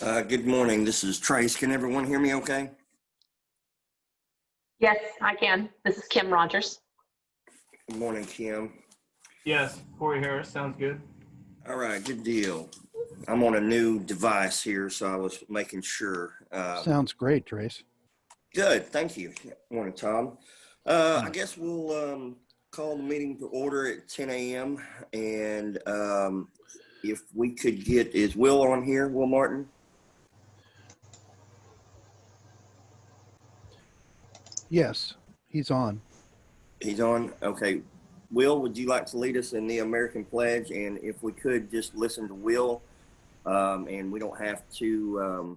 Good morning. This is Trace. Can everyone hear me okay? Yes, I can. This is Kim Rogers. Good morning, Kim. Yes, Corey Harris, sounds good. All right, good deal. I'm on a new device here, so I was making sure. Sounds great, Trace. Good, thank you. Morning, Tom. I guess we'll call the meeting to order at 10 a.m. And if we could get, is Will on here, Will Martin? Yes, he's on. He's on? Okay. Will, would you like to lead us in the American Pledge? And if we could just listen to Will, and we don't have to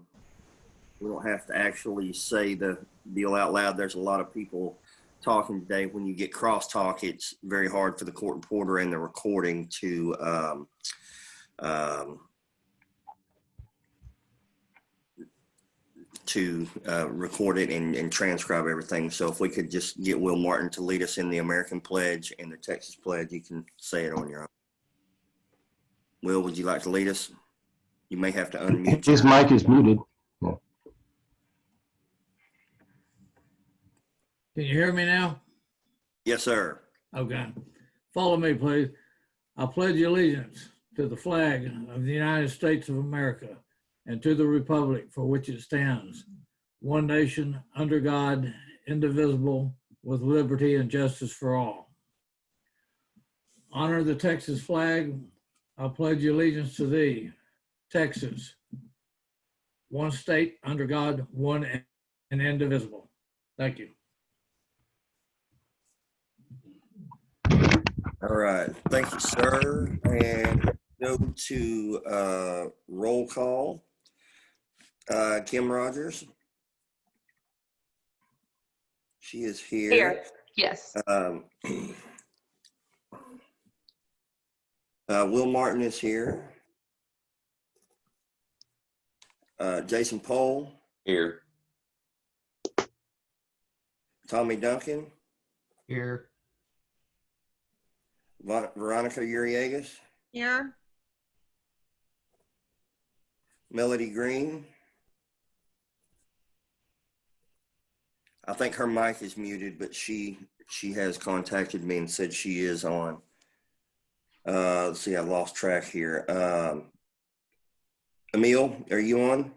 actually say the deal out loud. There's a lot of people talking today. When you get crosstalk, it's very hard for the court reporter and the recording to record it and transcribe everything. So if we could just get Will Martin to lead us in the American Pledge and the Texas Pledge, you can say it on your own. Will, would you like to lead us? You may have to unmute. His mic is muted. Can you hear me now? Yes, sir. Okay. Follow me, please. I pledge allegiance to the flag of the United States of America and to the republic for which it stands, one nation, under God, indivisible, with liberty and justice for all. Honor the Texas flag. I pledge allegiance to thee, Texas, one state, under God, one and indivisible. Thank you. All right. Thank you, sir. And go to roll call. Kim Rogers. She is here. Here, yes. Will Martin is here. Jason Pohl. Here. Tommy Duncan. Here. Veronica Uriegas. Here. Melody Green. I think her mic is muted, but she has contacted me and said she is on. Let's see, I lost track here. Emil, are you on?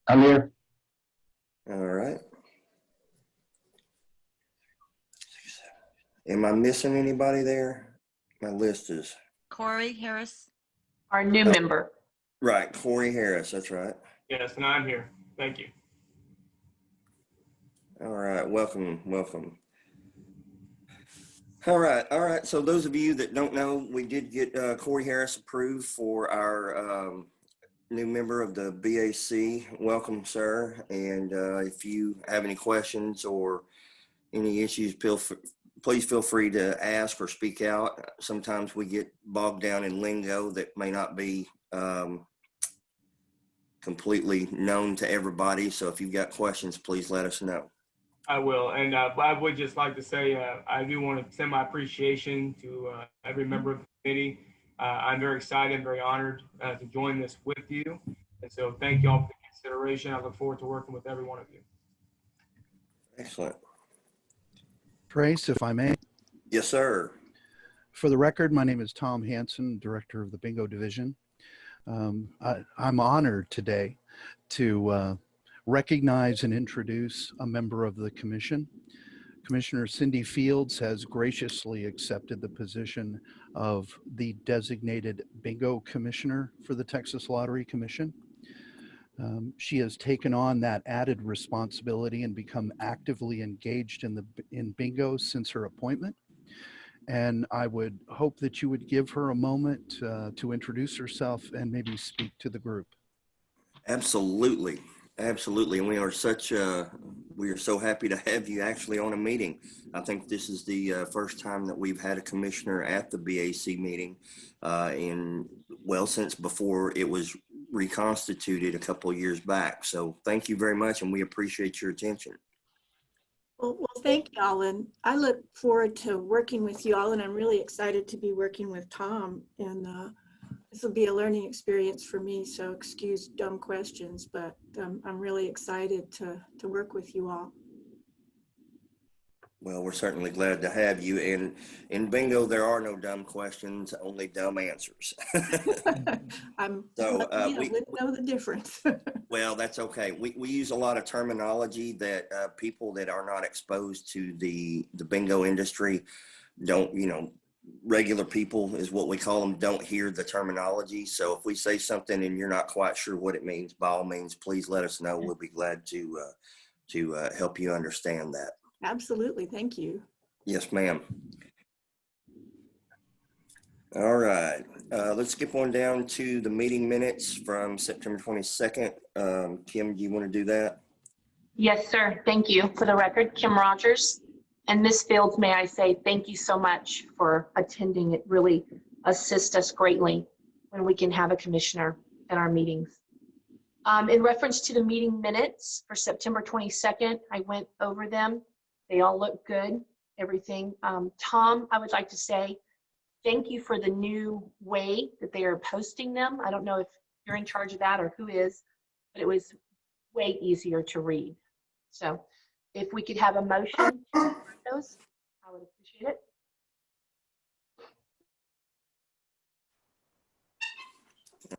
I'm here. All right. Am I missing anybody there? My list is Corey Harris. Our new member. right. Corey Harris. That's right. Yes, and I'm here. Thank you. All right. Welcome. Welcome. All right. All right. So those of you that don't know, we did get Corey Harris approved for our new member of the BAC. Welcome, sir. And if you have any questions or any issues, please feel free to ask or speak out. Sometimes we get bogged down in lingo that may not be completely known to everybody. So if you've got questions, please let us know. I will. And I would just like to say I do want to send my appreciation to every member of the committee. I'm very excited and very honored to join this with you. And so thank you all for the consideration. I look forward to working with every one of you. Excellent. Trace, if I may. Yes, sir. For the record, my name is Tom Hansen, Director of the Bingo Division. I'm honored today to recognize and introduce a member of the Commission. Commissioner Cindy Fields has graciously accepted the position of the designated Bingo Commissioner for the Texas Lottery Commission. She has taken on that added responsibility and become actively engaged in bingo since her appointment. And I would hope that you would give her a moment to introduce herself and maybe speak to the group. Absolutely. Absolutely. And we are so happy to have you actually on a meeting. I think this is the first time that we've had a commissioner at the BAC meeting since before it was reconstituted a couple of years back. So thank you very much. And we appreciate your attention. Well, thank you all. And I look forward to working with you all. And I'm really excited to be working with Tom. And This will be a learning experience for me, so excuse dumb questions, but I'm really excited to work with you all. Well, we're certainly glad to have you. And in bingo, there are no dumb questions, only dumb answers. I'm So, lucky I wouldn't know the difference. Well, that's okay. We use a lot of terminology that people that are not exposed to the bingo industry don't, regular people is what we call them, don't hear the terminology. So if we say something and you're not quite sure what it means, by all means, please let us know. We'll be glad to help you understand that. Absolutely. Thank you. Yes, ma'am. All right. Let's skip on down to the meeting minutes from September 22nd. Kim, do you want to do that? Yes, sir. Thank you. For the record, Kim Rogers. And Ms. Fields, may I say thank you so much for attending. It really assists us greatly when we can have a commissioner at our meetings. In reference to the meeting minutes for September 22nd, I went over them. They all look good, everything. Tom, I would like to say thank you for the new way that they are posting them. I don't know if you're in charge of that or who is, but it was way easier to read. So if we could have a motion to approve those, I would appreciate it.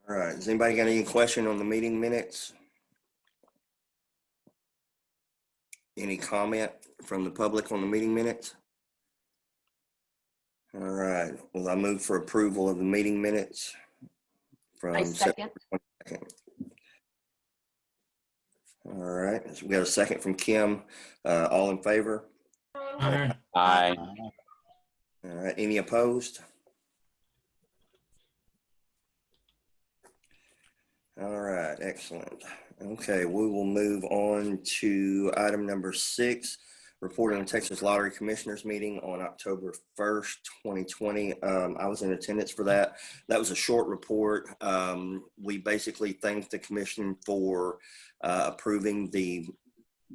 All right. Has anybody got any question on the meeting minutes? Any comment from the public on the meeting minutes? All right. Well, I move for approval of the meeting minutes from I second. September 22nd. All right. So we got a second from Kim. All in favor? Aye. Aye. All right. Any opposed? All right. Excellent. Okay. We will move on to item number 6, reporting on Texas Lottery Commissioners meeting on October 1st, 2020. I was in attendance for that. That was a short report. We basically thanked the commission for approving the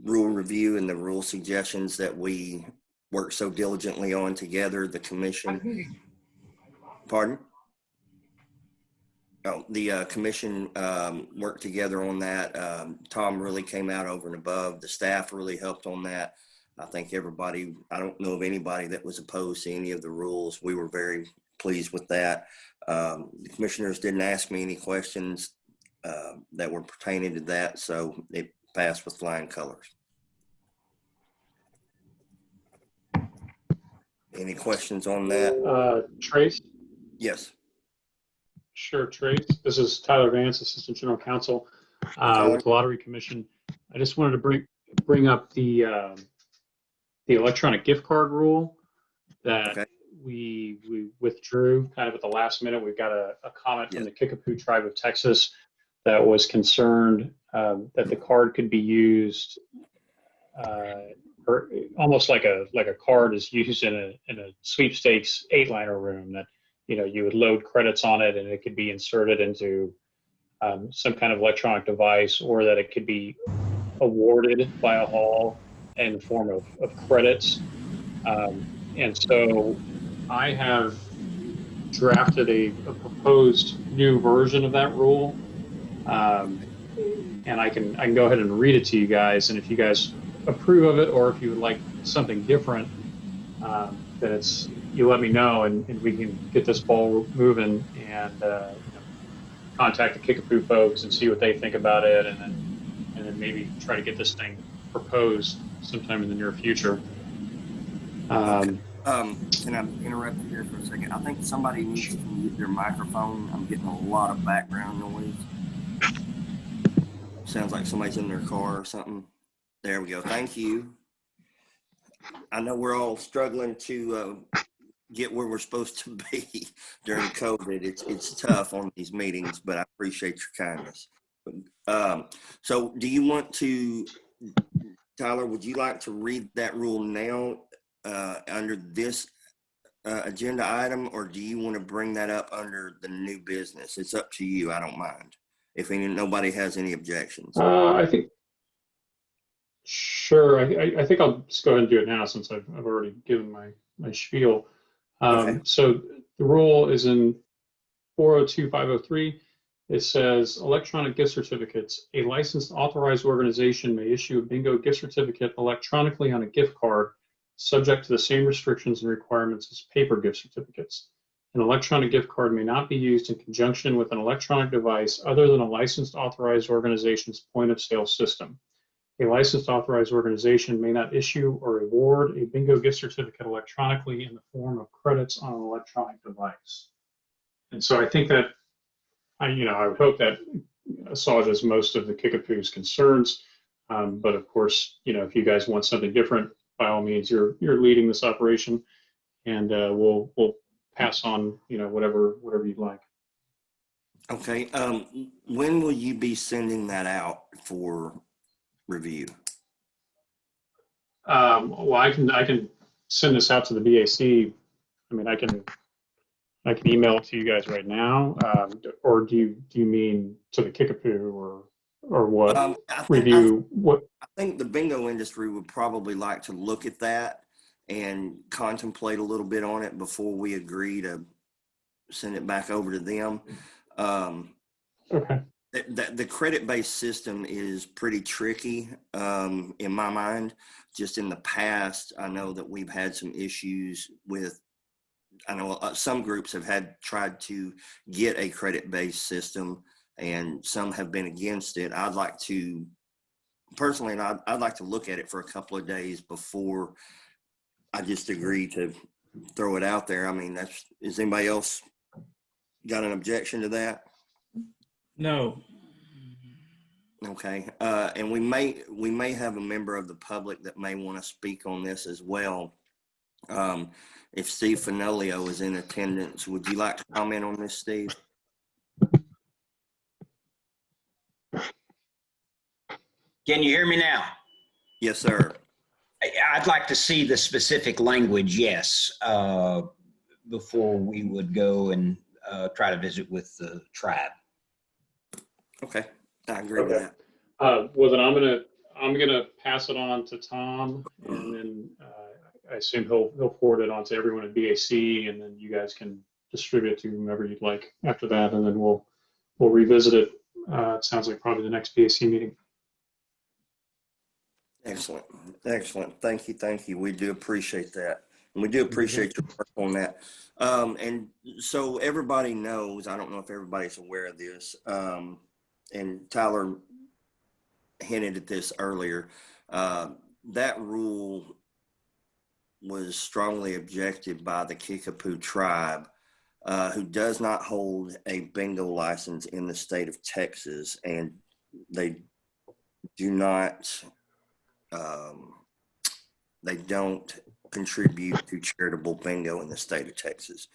rule review and the rule suggestions that we worked so diligently on together. The commission, pardon? Oh, the commission worked together on that. Tom really came out over and above. The staff really helped on that. I think everybody, I don't know of anybody that was opposed to any of the rules. We were very pleased with that. The commissioners didn't ask me any questions that were pertaining to that, so it passed with flying colors. Any questions on that? Trace? Yes. Sure, Trace. This is Tyler Vance, Assistant General Counsel with the Lottery Commission. I just wanted to bring up the electronic gift card rule that Okay. we withdrew kind of at the last minute. We've got a comment from the Kickapoo Tribe of Texas that was concerned that the card could be used or almost like a card is used in a sweepstakes 8-liner room, that you would load credits on it and it could be inserted into some kind of electronic device, or that it could be awarded by a hall in the form of credits. And so I have drafted a proposed new version of that rule. And I can go ahead and read it to you guys. And if you guys approve of it, or if you would like something different, then you let me know, and we can get this ball moving and contact the Kickapoo folks and see what they think about it, and then maybe try to get this thing proposed sometime in the near future. Can I interrupt you here for a second? I think somebody needs to mute their microphone. I'm getting a lot of background noise. Sounds like somebody's in their car or something. There we go. Thank you. I know we're all struggling to get where we're supposed to be during COVID. It's tough on these meetings, but I appreciate your kindness. So do you want to, Tyler, would you like to read that rule now under this agenda item, or do you want to bring that up under the new business? It's up to you. I don't mind if nobody has any objections. I think, sure. I think I'll just go ahead and do it now, since I've already given my spiel. Okay. So the rule is in 402503, it says electronic gift certificates. A licensed authorized organization may issue a bingo gift certificate electronically on a gift card, subject to the same restrictions and requirements as paper gift certificates. An electronic gift card may not be used in conjunction with an electronic device other than a licensed authorized organization's point of sale system. A licensed authorized organization may not issue or award a bingo gift certificate electronically in the form of credits on an electronic device. And so I think that, I would hope that assuages most of the Kickapoo's concerns. But of course, if you guys want something different, by all means, you're leading this operation, and we'll pass on, whatever you'd like. Okay. When will you be sending that out for review? Well, I can send this out to the BAC. I mean, I can email it to you guys right now, or do you mean to the Kickapoo or what? Review what? I think the bingo industry would probably like to look at that and contemplate a little bit on it before we agree to send it back over to them. Okay. The credit-based system is pretty tricky in my mind. Just in the past, I know that we've had some issues with, I know some groups have tried to get a credit-based system, and some have been against it. I'd like to look at it for a couple of days before I just agree to throw it out there. I mean, is anybody else got an objection to that? No. Okay. And we may have a member of the public that may want to speak on this as well. If Steve Finolio is in attendance, would you like to comment on this, Steve? Can you hear me now? Yes, sir. I'd like to see the specific language, yes, before we would go and try to visit with the tribe. Okay, I agree with that. Well, then I'm gonna pass it on to Tom, and then I assume he'll forward it on to everyone at BAC, and then you guys can distribute it to whomever you'd like after that, and then we'll revisit it. It sounds like probably the next BAC meeting. Excellent. Thank you. We do appreciate that. And we do appreciate your work on that. And so everybody knows, I don't know if everybody's aware of this, and Tyler hinted at this earlier, that rule was strongly objected by the Kickapoo tribe, who does not hold a bingo license in the state of Texas, and they do not they don't contribute to charitable bingo in the state of Texas.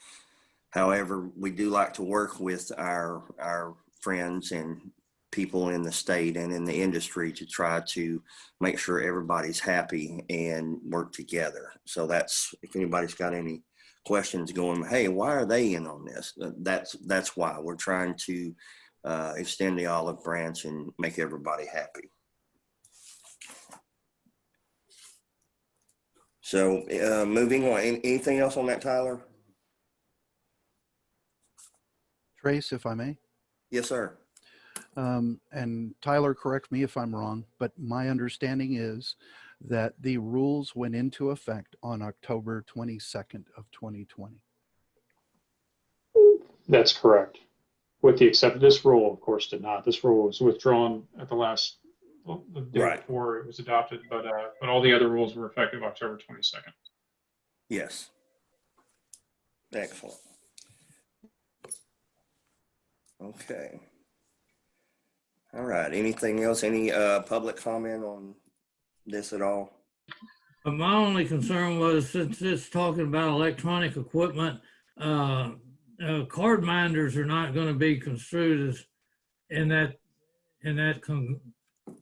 However, we do like to work with our friends and people in the state and in the industry to try to make sure everybody's happy and work together. So that's, if anybody's got any questions going, hey, why are they in on this? That's why we're trying to extend the olive branch and make everybody happy. So moving on, anything else on that, Tyler? Trace, if I may. Yes, sir. And Tyler, correct me if I'm wrong, but my understanding is that the rules went into effect on October 22nd of 2020. That's correct. With the exception, this rule, of course, did not. This rule was withdrawn at the day Right. before it was adopted, but all the other rules were effective October 22nd. Yes. Excellent. Okay. All right. Anything else? Any public comment on this at all? My only concern was, since it's talking about electronic equipment, card minders are not going to be construed as in that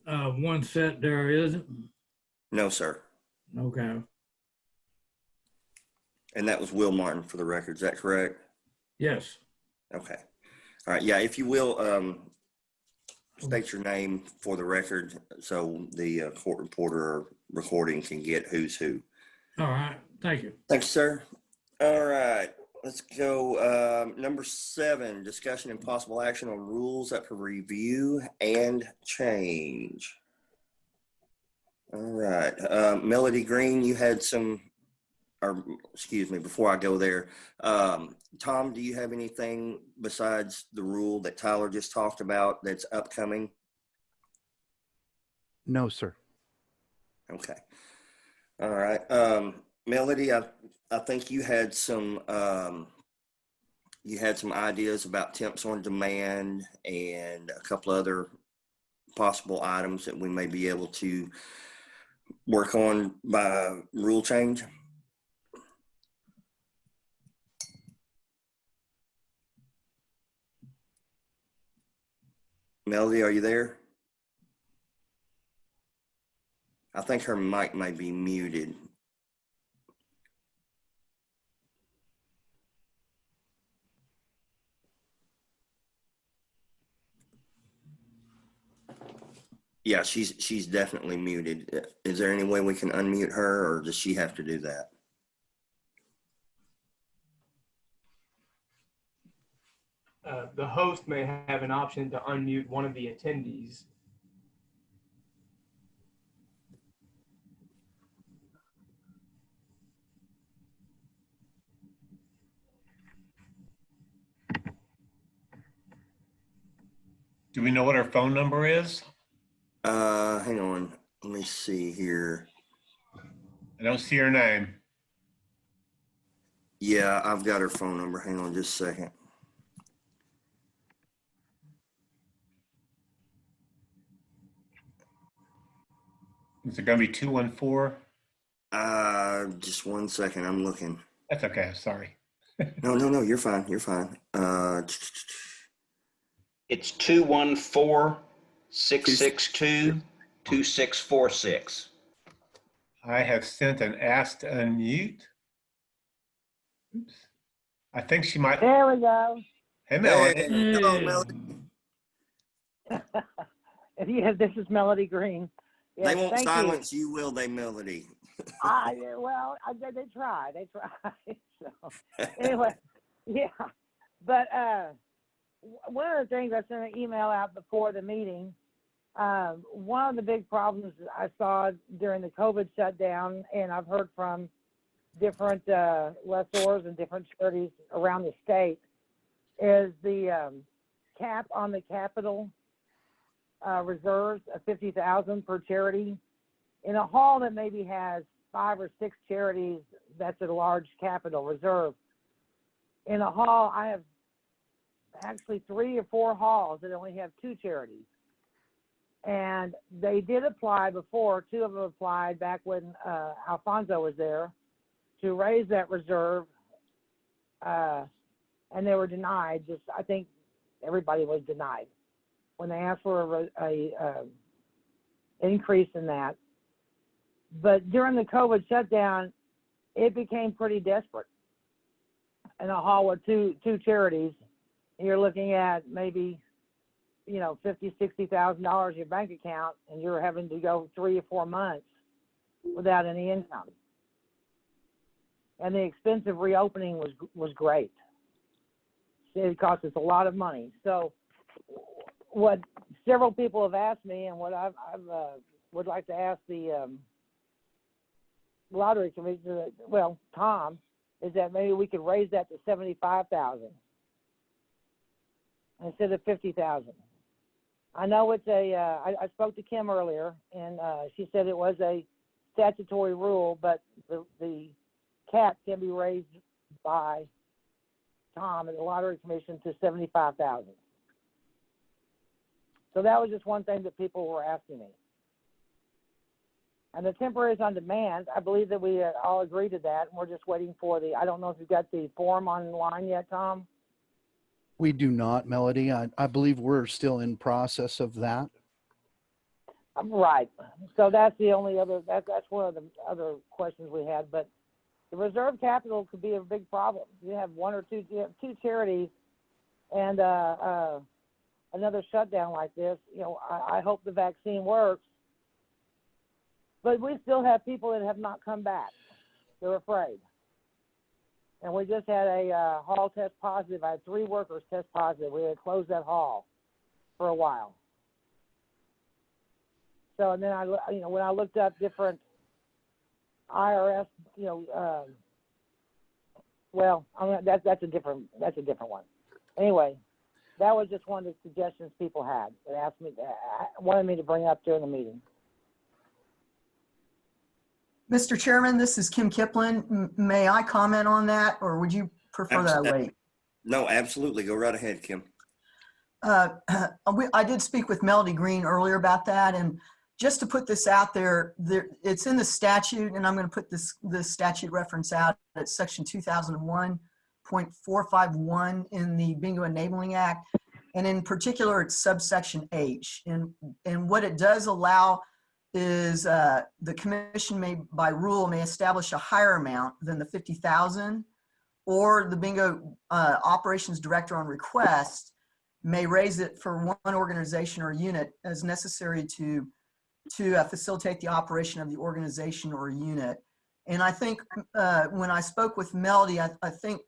one set there, is it? No, sir. Okay. And that was Will Martin for the record. Is that correct? Yes. Okay. All right. Yeah. If you will, state your name for the record so the court reporter or recording can get who's who. All right. Thank you. Thanks, sir. All right. Let's go. Number 7, discussion and possible action on rules up for review and change. All right. Melody Green, you had some, or excuse me, before I go there, Tom, do you have anything besides the rule that Tyler just talked about that's upcoming? No, sir. Okay. All right. Melody, I think you had some ideas about temps on demand and a couple other possible items that we may be able to work on by rule change. Melody, are you there? I think her mic may be muted. Yeah, she's definitely muted. Is there any way we can unmute her, or does she have to do that? The host may have an option to unmute one of the attendees. Do we know what her phone number is? Hang on. Let me see here. I don't see her name. Yeah, I've got her phone number. Hang on just a second. Is it going to be 214? Just one second. I'm looking. That's okay. Sorry. No, you're fine. You're fine. It's 214-662-2646. I have sent an ask to unmute. Oops. I think she might. There we go. Hey, Melody. Hey, hello, Melody. Yes, this is Melody Green. Yes, They won't thank silence you, will they, Melody? They try. So anyway, yeah. But one of the things I sent an email out before the meeting. One of the big problems I saw during the COVID shutdown, and I've heard from different lessors and different charities around the state, is the cap on the capital reserves of $50,000 per charity. In a hall that maybe has 5 or 6 charities, that's a large capital reserve. In a hall, I have actually 3 or 4 halls that only have 2 charities. And they did apply before, 2 of them applied back when Alfonso was there, to raise that reserve, and they were denied. I think everybody was denied when they asked for a increase in that. But during the COVID shutdown, it became pretty desperate. In a hall with two charities, you're looking at maybe, $50,000, $60,000 in your bank account, and you're having to go 3 or 4 months without any income. And the expense of reopening was great. It cost us a lot of money. So what several people have asked me, and what I would like to ask the lottery commissioner, Tom, is that maybe we could raise that to $75,000 instead of $50,000. I know it's I spoke to Kim earlier, and she said it was a statutory rule, but the cap can be raised by Tom and the Lottery Commission to $75,000. So that was just one thing that people were asking me. And the temporaries on demand, I believe that we all agreed to that, and we're just waiting for I don't know if you've got the form online yet, Tom? We do not, Melody. I believe we're still in process of that. Right. So that's the only other, that's one of the other questions we had. But the reserve capital could be a big problem. You have 1 or 2, you have 2 charities and another shutdown like this. I hope the vaccine works. But we still have people that have not come back. They're afraid. and we just had a hall test positive. I had 3 workers test positive. We had closed that hall for a while. So, and then when I looked up different IRS, well, that's a different one. Anyway, that was just one of the suggestions people had and wanted me to bring up during the meeting. Mr. Chairman, this is Kim Kipling. May I comment on that, or would you prefer that I wait? No, absolutely. Go right ahead, Kim. I did speak with Melody Green earlier about that, and just to put this out there, it's in the statute, and I'm going to put this statute reference out. It's section 2001.451 in the Bingo Enabling Act, and in particular, it's subsection H. And what it does allow is the commission may, by rule, may establish a higher amount than the 50,000, or the bingo operations director on request may raise it for one organization or unit as necessary to facilitate the operation of the organization or unit. And I think when I spoke with Melody, I think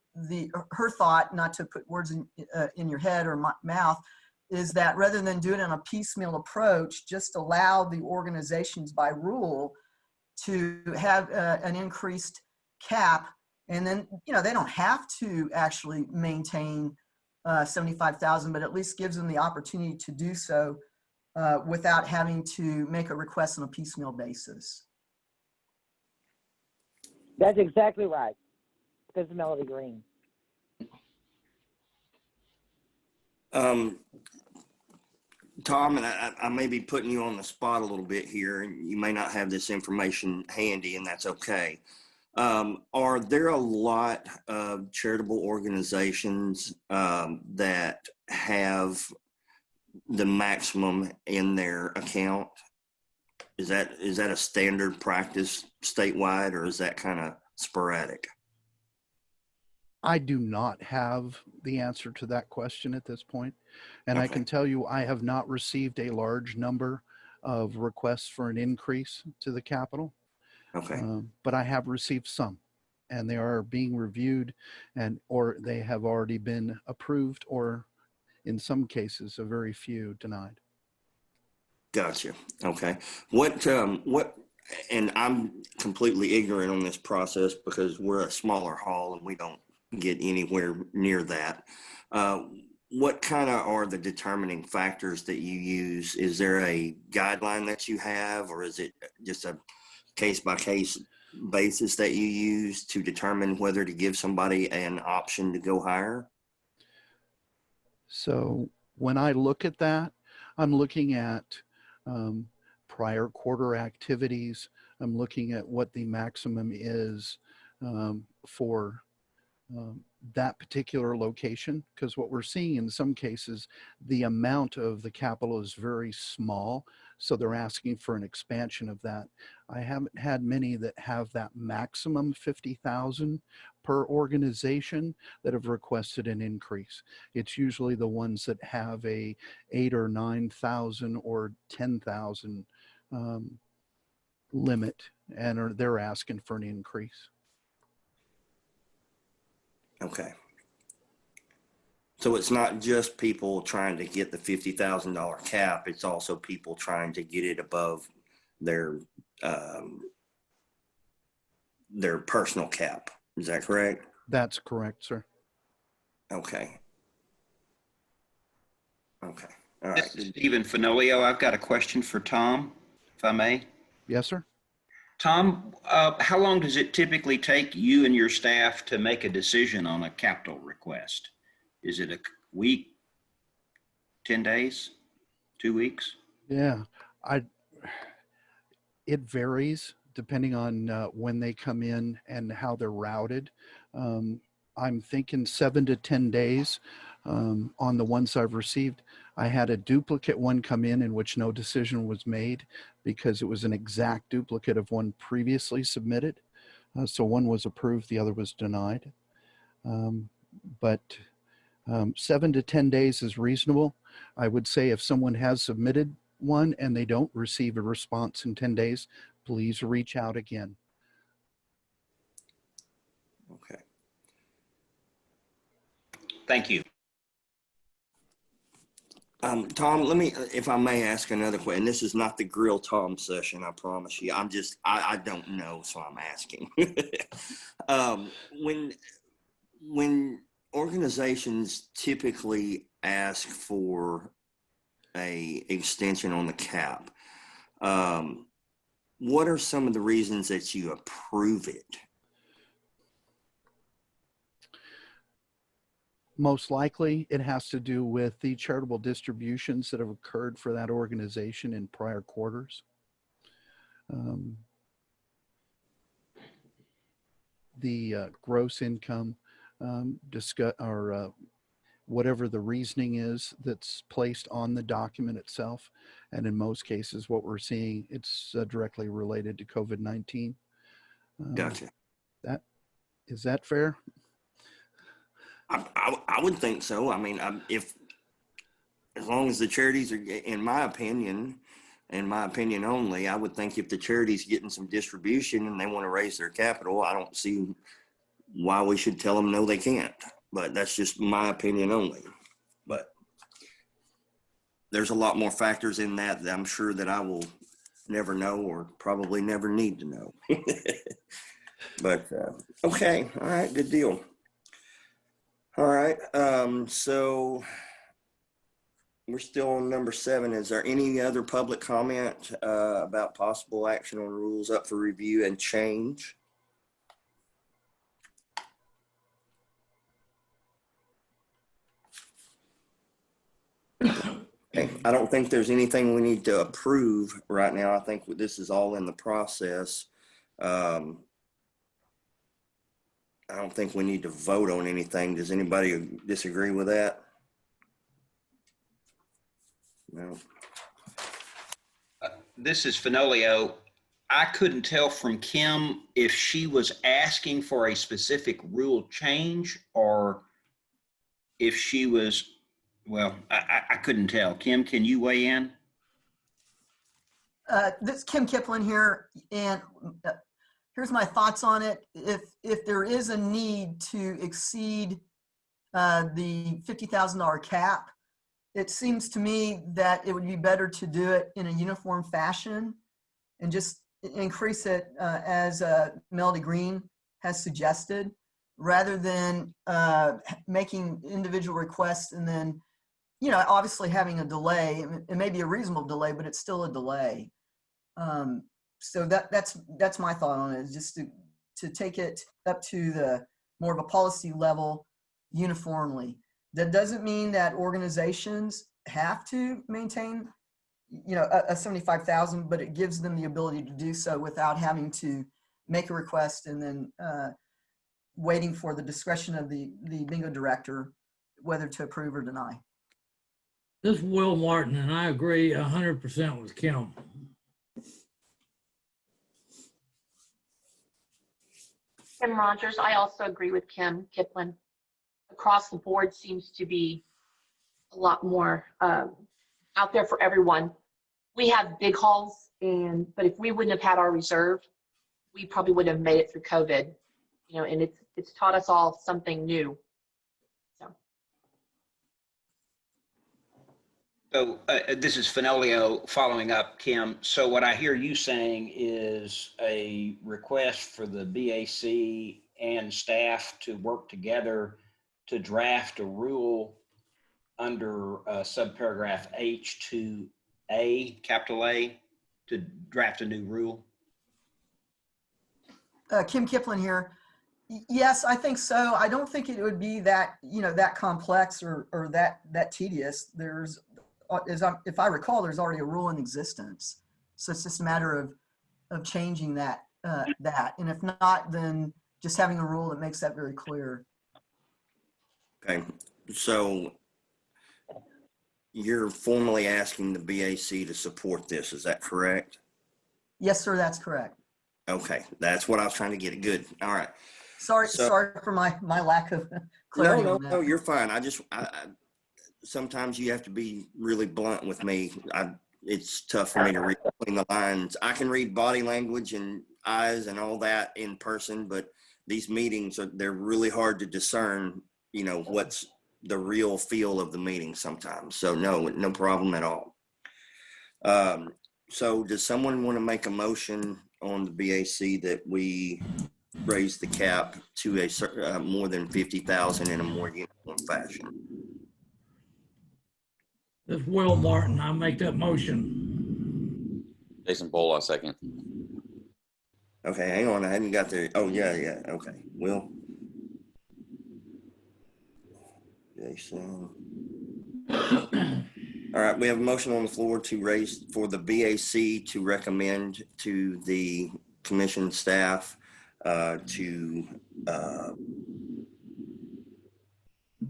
her thought, not to put words in your head or my mouth, is that rather than do it in a piecemeal approach, just allow the organizations by rule to have an increased cap. And then, they don't have to actually maintain 75,000, but at least gives them the opportunity to do so without having to make a request on a piecemeal basis. That's exactly right. This is Melody Green. Tom, and I may be putting you on the spot a little bit here, and you may not have this information handy, and that's okay. Are there a lot of charitable organizations that have the maximum in their account? Is that a standard practice statewide, or is that kind of sporadic? I do not have the answer to that question at this point. And I can tell you, I have not received a large number of requests for an increase to the capital. Okay. But I have received some, and they are being reviewed, or they have already been approved, or in some cases, a very few denied. Gotcha. Okay. And I'm completely ignorant on this process because we're a smaller hall and we don't get anywhere near that. What kind of are the determining factors that you use? Is there a guideline that you have, or is it just a case-by-case basis that you use to determine whether to give somebody an option to go higher? So when I look at that, I'm looking at prior quarter activities. I'm looking at what the maximum is for that particular location, because what we're seeing in some cases, the amount of the capital is very small, so they're asking for an expansion of that. I haven't had many that have that maximum 50,000 per organization that have requested an increase. It's usually the ones that have a 8,000 or 9,000 or 10,000 limit, and they're asking for an increase. Okay. So it's not just people trying to get the $50,000 cap. It's also people trying to get it above their personal cap. Is that correct? That's correct, sir. Okay. Okay. All right. This is Stephen Finolio. I've got a question for Tom, if I may. Yes, sir. Tom, how long does it typically take you and your staff to make a decision on a capital request? Is it a week, 10 days, 2 weeks? Yeah, it varies depending on when they come in and how they're routed. I'm thinking 7 to 10 days on the ones I've received. I had a duplicate one come in which no decision was made because it was an exact duplicate of one previously submitted. So one was approved, the other was denied. But 7 to 10 days is reasonable. I would say if someone has submitted one and they don't receive a response in 10 days, please reach out again. Okay. Thank you. Tom, let me, if I may ask another question. This is not the Grill Tom session, I promise you. I don't know, so I'm asking. When organizations typically ask for a extension on the cap, what are some of the reasons that you approve it? Most likely, it has to do with the charitable distributions that have occurred for that organization in prior quarters. The gross income whatever the reasoning is that's placed on the document itself. And in most cases, what we're seeing, it's directly related to COVID-19. Gotcha. Is that fair? I would think so. I mean, as long as the charities are, in my opinion only, I would think if the charity's getting some distribution and they want to raise their capital, I don't see why we should tell them no, they can't. But that's just my opinion only. But there's a lot more factors in that I'm sure that I will never know or probably never need to know. But okay, all right, good deal. All right, so we're still on number 7. Is there any other public comment about possible action on rules up for review and change? Okay. I don't think there's anything we need to approve right now. I think this is all in the process. I don't think we need to vote on anything. Does anybody disagree with that? No. This is Fenolio. I couldn't tell from Kim if she was asking for a specific rule change or if she was, well, I couldn't tell. Kim, can you weigh in? This is Kim Kiplin here, and here's my thoughts on it. If there is a need to exceed the $50,000 cap, it seems to me that it would be better to do it in a uniform fashion and just increase it as Melody Green has suggested, rather than making individual requests and then, you know, obviously having a delay. It may be a reasonable delay, but it's still a delay. So that's my thought on it, is just to take it up to the more of a policy level uniformly. That doesn't mean that organizations have to maintain, you know, a 75,000, but it gives them the ability to do so without having to make a request and then waiting for the discretion of the bingo director whether to approve or deny. This is Will Martin, and I agree 100% with Kim. Kim Rogers, I also agree with Kim Kiplin. Across the board seems to be a lot more out there for everyone. We have big halls, but if we wouldn't have had our reserve, we probably wouldn't have made it through COVID. You know, and it's taught us all something new. So this is Fenolio following up, Kim. So what I hear you saying is a request for the BAC and staff to work together to draft a rule under subparagraph H2A, capital A, to draft a new rule? Kim Kiplin here. Yes, I think so. I don't think it would be that, you know, that complex or that tedious. There's, if I recall, there's already a rule in existence. So it's just a matter of changing that. And if not, then just having a rule that makes that very clear. Okay, so you're formally asking the BAC to support this, is that correct? Yes, sir, that's correct. Okay, that's what I was trying to get. Good, all right. Sorry for my lack of clarity. No, you're fine. I sometimes you have to be really blunt with me. It's tough for me to read between the lines. I can read body language and eyes and all that in person, but these meetings they're really hard to discern, you know, what's the real feel of the meeting sometimes. So no problem at all. So does someone want to make a motion on the BAC that we raise the cap to a more than 50,000 in a more uniform fashion? This is Will Martin. I make that motion. Jason Bull, I second. Okay, hang on. I hadn't got there. Oh, yeah. Okay. Will. Jason. All right, we have a motion on the floor to raise for the BAC to recommend to the commission staff to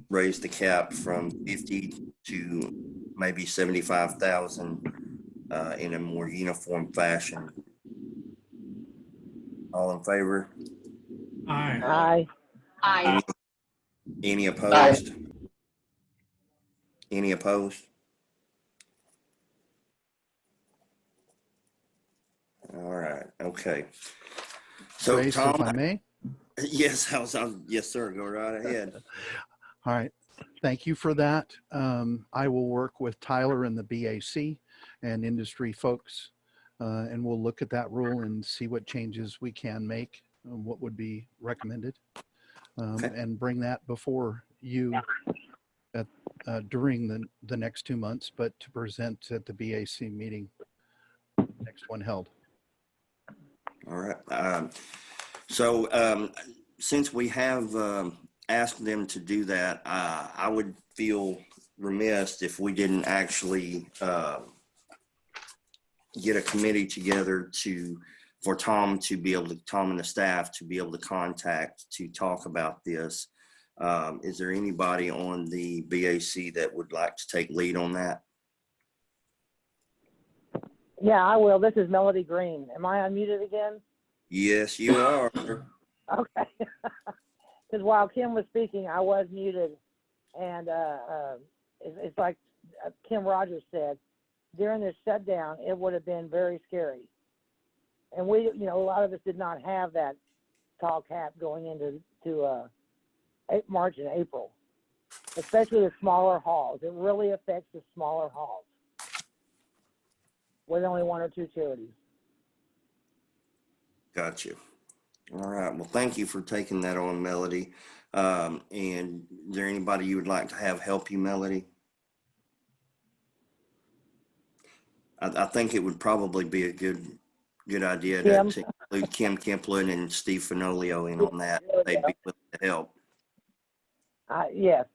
raise the cap from 50 to maybe 75,000 in a more uniform fashion. All in favor? Aye. Aye. Any opposed? Any opposed? All right. Okay. So Grace, Tom, if I may. yes, yes, sir. Go right ahead. All right. Thank you for that. I will work with Tyler and the BAC and industry folks, and we'll look at that rule and see what changes we can make, what would be recommended, Okay. and bring that before you during the next 2 months, but to present at the BAC meeting, next one held. All right. So since we have asked them to do that, I would feel remiss if we didn't actually get a committee together for Tom and the staff to be able to contact to talk about this. Is there anybody on the BAC that would like to take lead on that? Yeah, I will. This is Melody Green. Am I unmuted again? Yes, you are. Okay. Because while Kim was speaking, I was muted. And it's like Kim Rogers said, during this shutdown, it would have been very scary. And we, a lot of us did not have that tall cap going into March and April, especially the smaller halls. It really affects the smaller halls with only one or two charities. Got you. All right. Well, thank you for taking that on, Melody. And is there anybody you would like to have help you, Melody? I think it would probably be a good idea to include Kim Kemplin and Steve Finolio in on that. They'd be willing to help. Yes.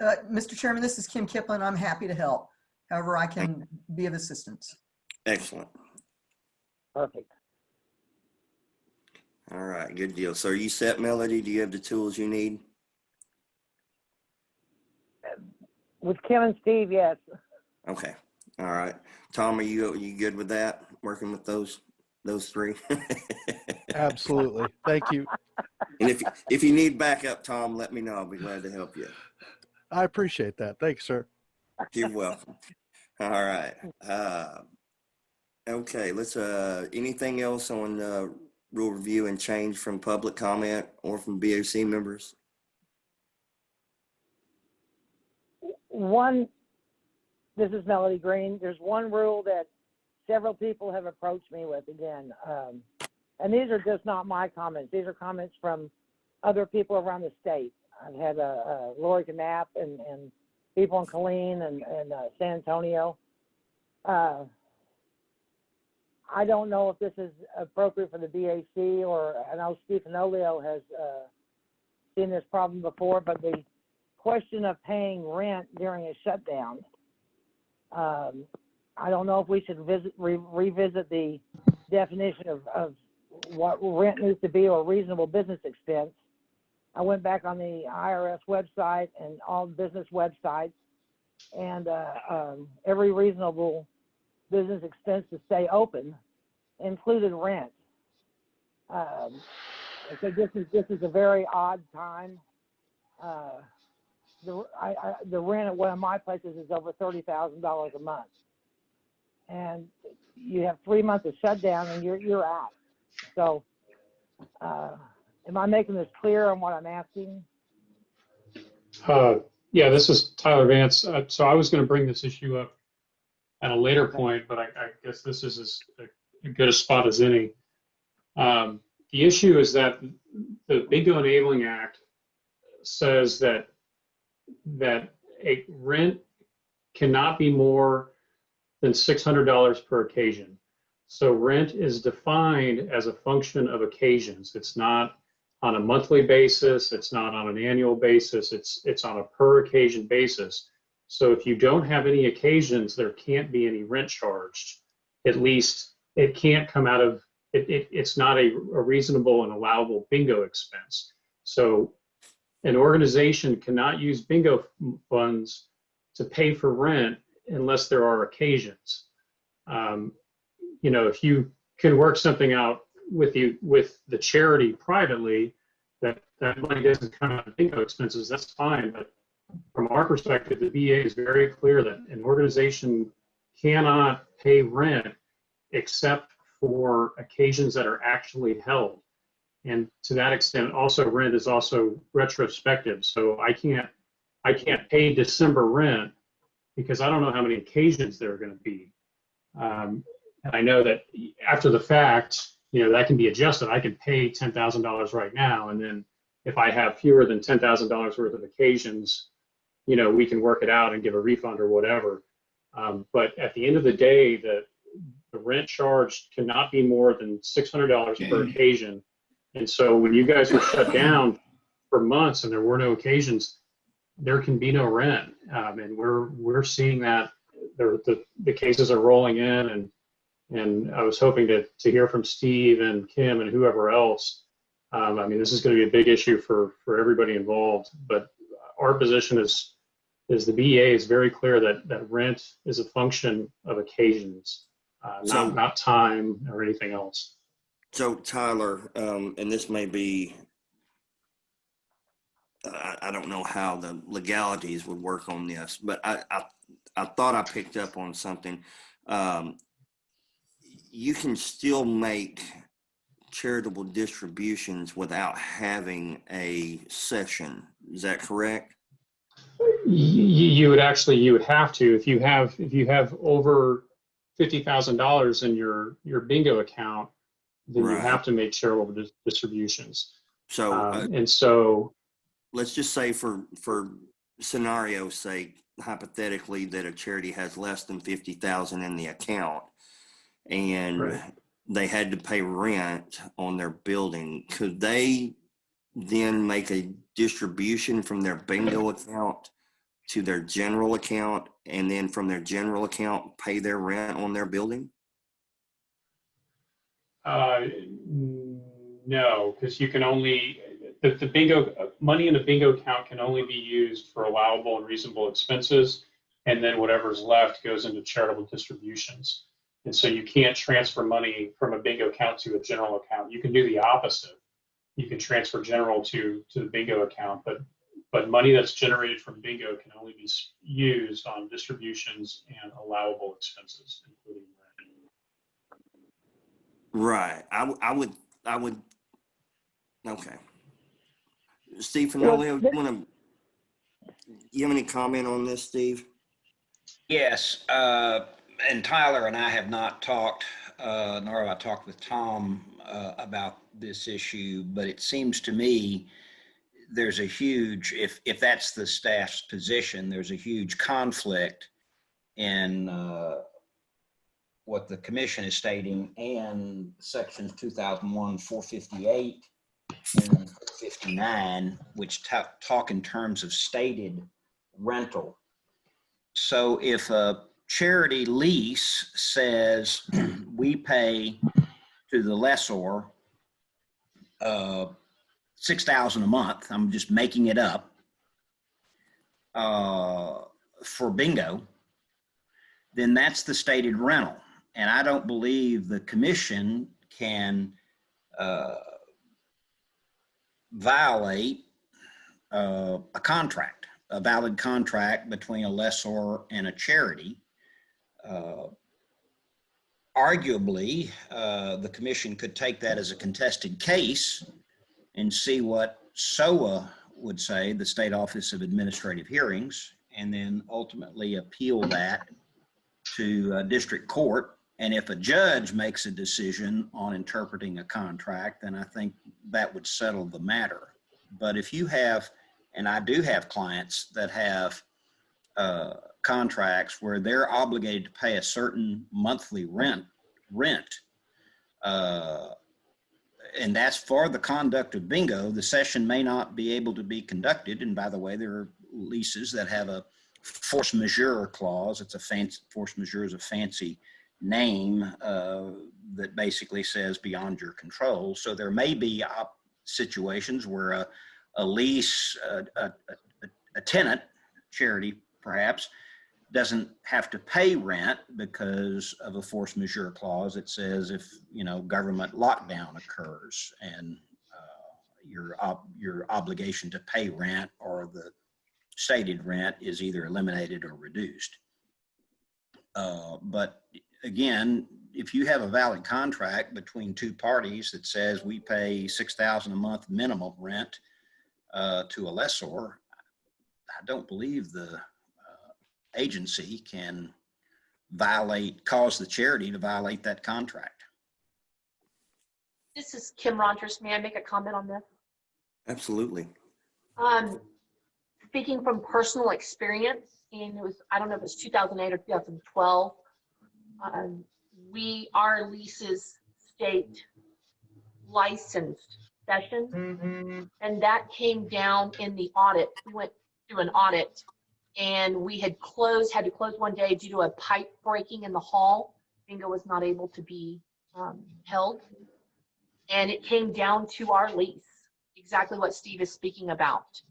Mr. Chairman, this is Kim Kiplin. I'm happy to help. However, I can be of assistance. Excellent. Perfect. All right. Good deal. So are you set, Melody? Do you have the tools you need? With Kim and Steve, yes. Okay. All right. Tom, are you good with that? Working with those three? Absolutely. Thank you. And if you need backup, Tom, let me know. I'll be glad to help you. I appreciate that. Thanks, sir. You're welcome. All right. Okay. Let's, anything else on rule review and change from public comment or from BAC members? This is Melody Green. There's one rule that several people have approached me with again. And these are just not my comments. These are comments from other people around the state. I've had Lori Knapp and people in Killeen and San Antonio. I don't know if this is appropriate for the BAC, or I know Steve Finolio has seen this problem before, but the question of paying rent during a shutdown, I don't know if we should revisit the definition of what rent needs to be or reasonable business expense. I went back on the IRS website and all business websites, and every reasonable business expense to stay open included rent. So this is a very odd time. The rent at one of my places is over $30,000 a month, and you have 3 months of shutdown, and you're out. So, am I making this clear on what I'm asking? Yeah, this is Tyler Vance. So I was going to bring this issue up at a later point, but I guess this is as good a spot as any. The issue is that the Bingo Enabling Act says that a rent cannot be more than $600 per occasion. So rent is defined as a function of occasions. It's not on a monthly basis. It's not on an annual basis. It's on a per occasion basis. So if you don't have any occasions, there can't be any rent charged. At least it can't come out of, it's not a reasonable and allowable bingo expense. So an organization cannot use bingo funds to pay for rent unless there are occasions. If you can work something out with the charity privately, that money doesn't come out of bingo expenses, that's fine. But from our perspective, the VA is very clear that an organization cannot pay rent except for occasions that are actually held. And to that extent, also rent is also retrospective. So I can't pay December rent because I don't know how many occasions there are going to be. And I know that after the fact, that can be adjusted. I can pay $10,000 right now. And then if I have fewer than $10,000 worth of occasions, we can work it out and give a refund or whatever. But at the end of the day, the rent charge cannot be more than $600 per occasion. And so when you guys were shut down for months and there were no occasions, there can be no rent. And we're seeing that the cases are rolling in, and I was hoping to hear from Steve and Kim and whoever else. This is going to be a big issue for everybody involved, but our position is the BEA is very clear that rent is a function of occasions, not time or anything else. So Tyler, and this may be, I don't know how the legalities would work on this, but I thought I picked up on something. You can still make charitable distributions without having a session. Is that correct? You would have to if you have over $50,000 in your bingo account, then you have to make charitable distributions. So and so let's just say for scenario's sake, hypothetically, that a charity has less than 50,000 in the account and they had to pay rent on their building. Could they then make a distribution from their bingo account to their general account, and then from their general account pay their rent on their building? No, because you can only the bingo money in the bingo account can only be used for allowable and reasonable expenses, and then whatever's left goes into charitable distributions. And so you can't transfer money from a bingo account to a general account. You can do the opposite. You can transfer general to the bingo account, but money that's generated from bingo can only be used on distributions and allowable expenses, including rent. Right. I would. Okay. Steve Finolio, you have any comment on this, Steve? Yes. And Tyler and I have not talked, nor have I talked with Tom about this issue, but it seems to me there's a huge, if that's the staff's position, there's a huge conflict in what the commission is stating and sections 2001-458 and 59, which talk in terms of stated rental. So if a charity lease says we pay to the lessor $6,000 a month, I'm just making it up, for bingo, then that's the stated rental. And I don't believe the commission can violate a contract, a valid contract between a lessor and a charity. Arguably, the commission could take that as a contested case and see what SOA would say, the State Office of Administrative Hearings, and then ultimately appeal that to district court. And if a judge makes a decision on interpreting a contract, then I think that would settle the matter. But if you have, and I do have clients that have contracts where they're obligated to pay a certain monthly rent, and that's for the conduct of bingo, the session may not be able to be conducted. And by the way, there are leases that have a force majeure clause. It's a fancy, force majeure is a fancy name that basically says beyond your control. So there may be situations where a lease, a tenant, charity perhaps, doesn't have to pay rent because of a force majeure clause. It says if, government lockdown occurs and your obligation to pay rent or the stated rent is either eliminated or reduced. But again, if you have a valid contract between two parties that says we pay $6,000 a month minimum rent to a lessor, I don't believe the agency can cause the charity to violate that contract. This is Kim Rogers. May I make a comment on this? Absolutely. Speaking from personal experience, and it was, I don't know if it was 2008 or 2012, our leases state licensed session, and that came down in the audit. We went through an audit, and we had to close one day due to a pipe breaking in the hall. Bingo was not able to be held, and it came down to our lease, exactly what Steve is speaking about.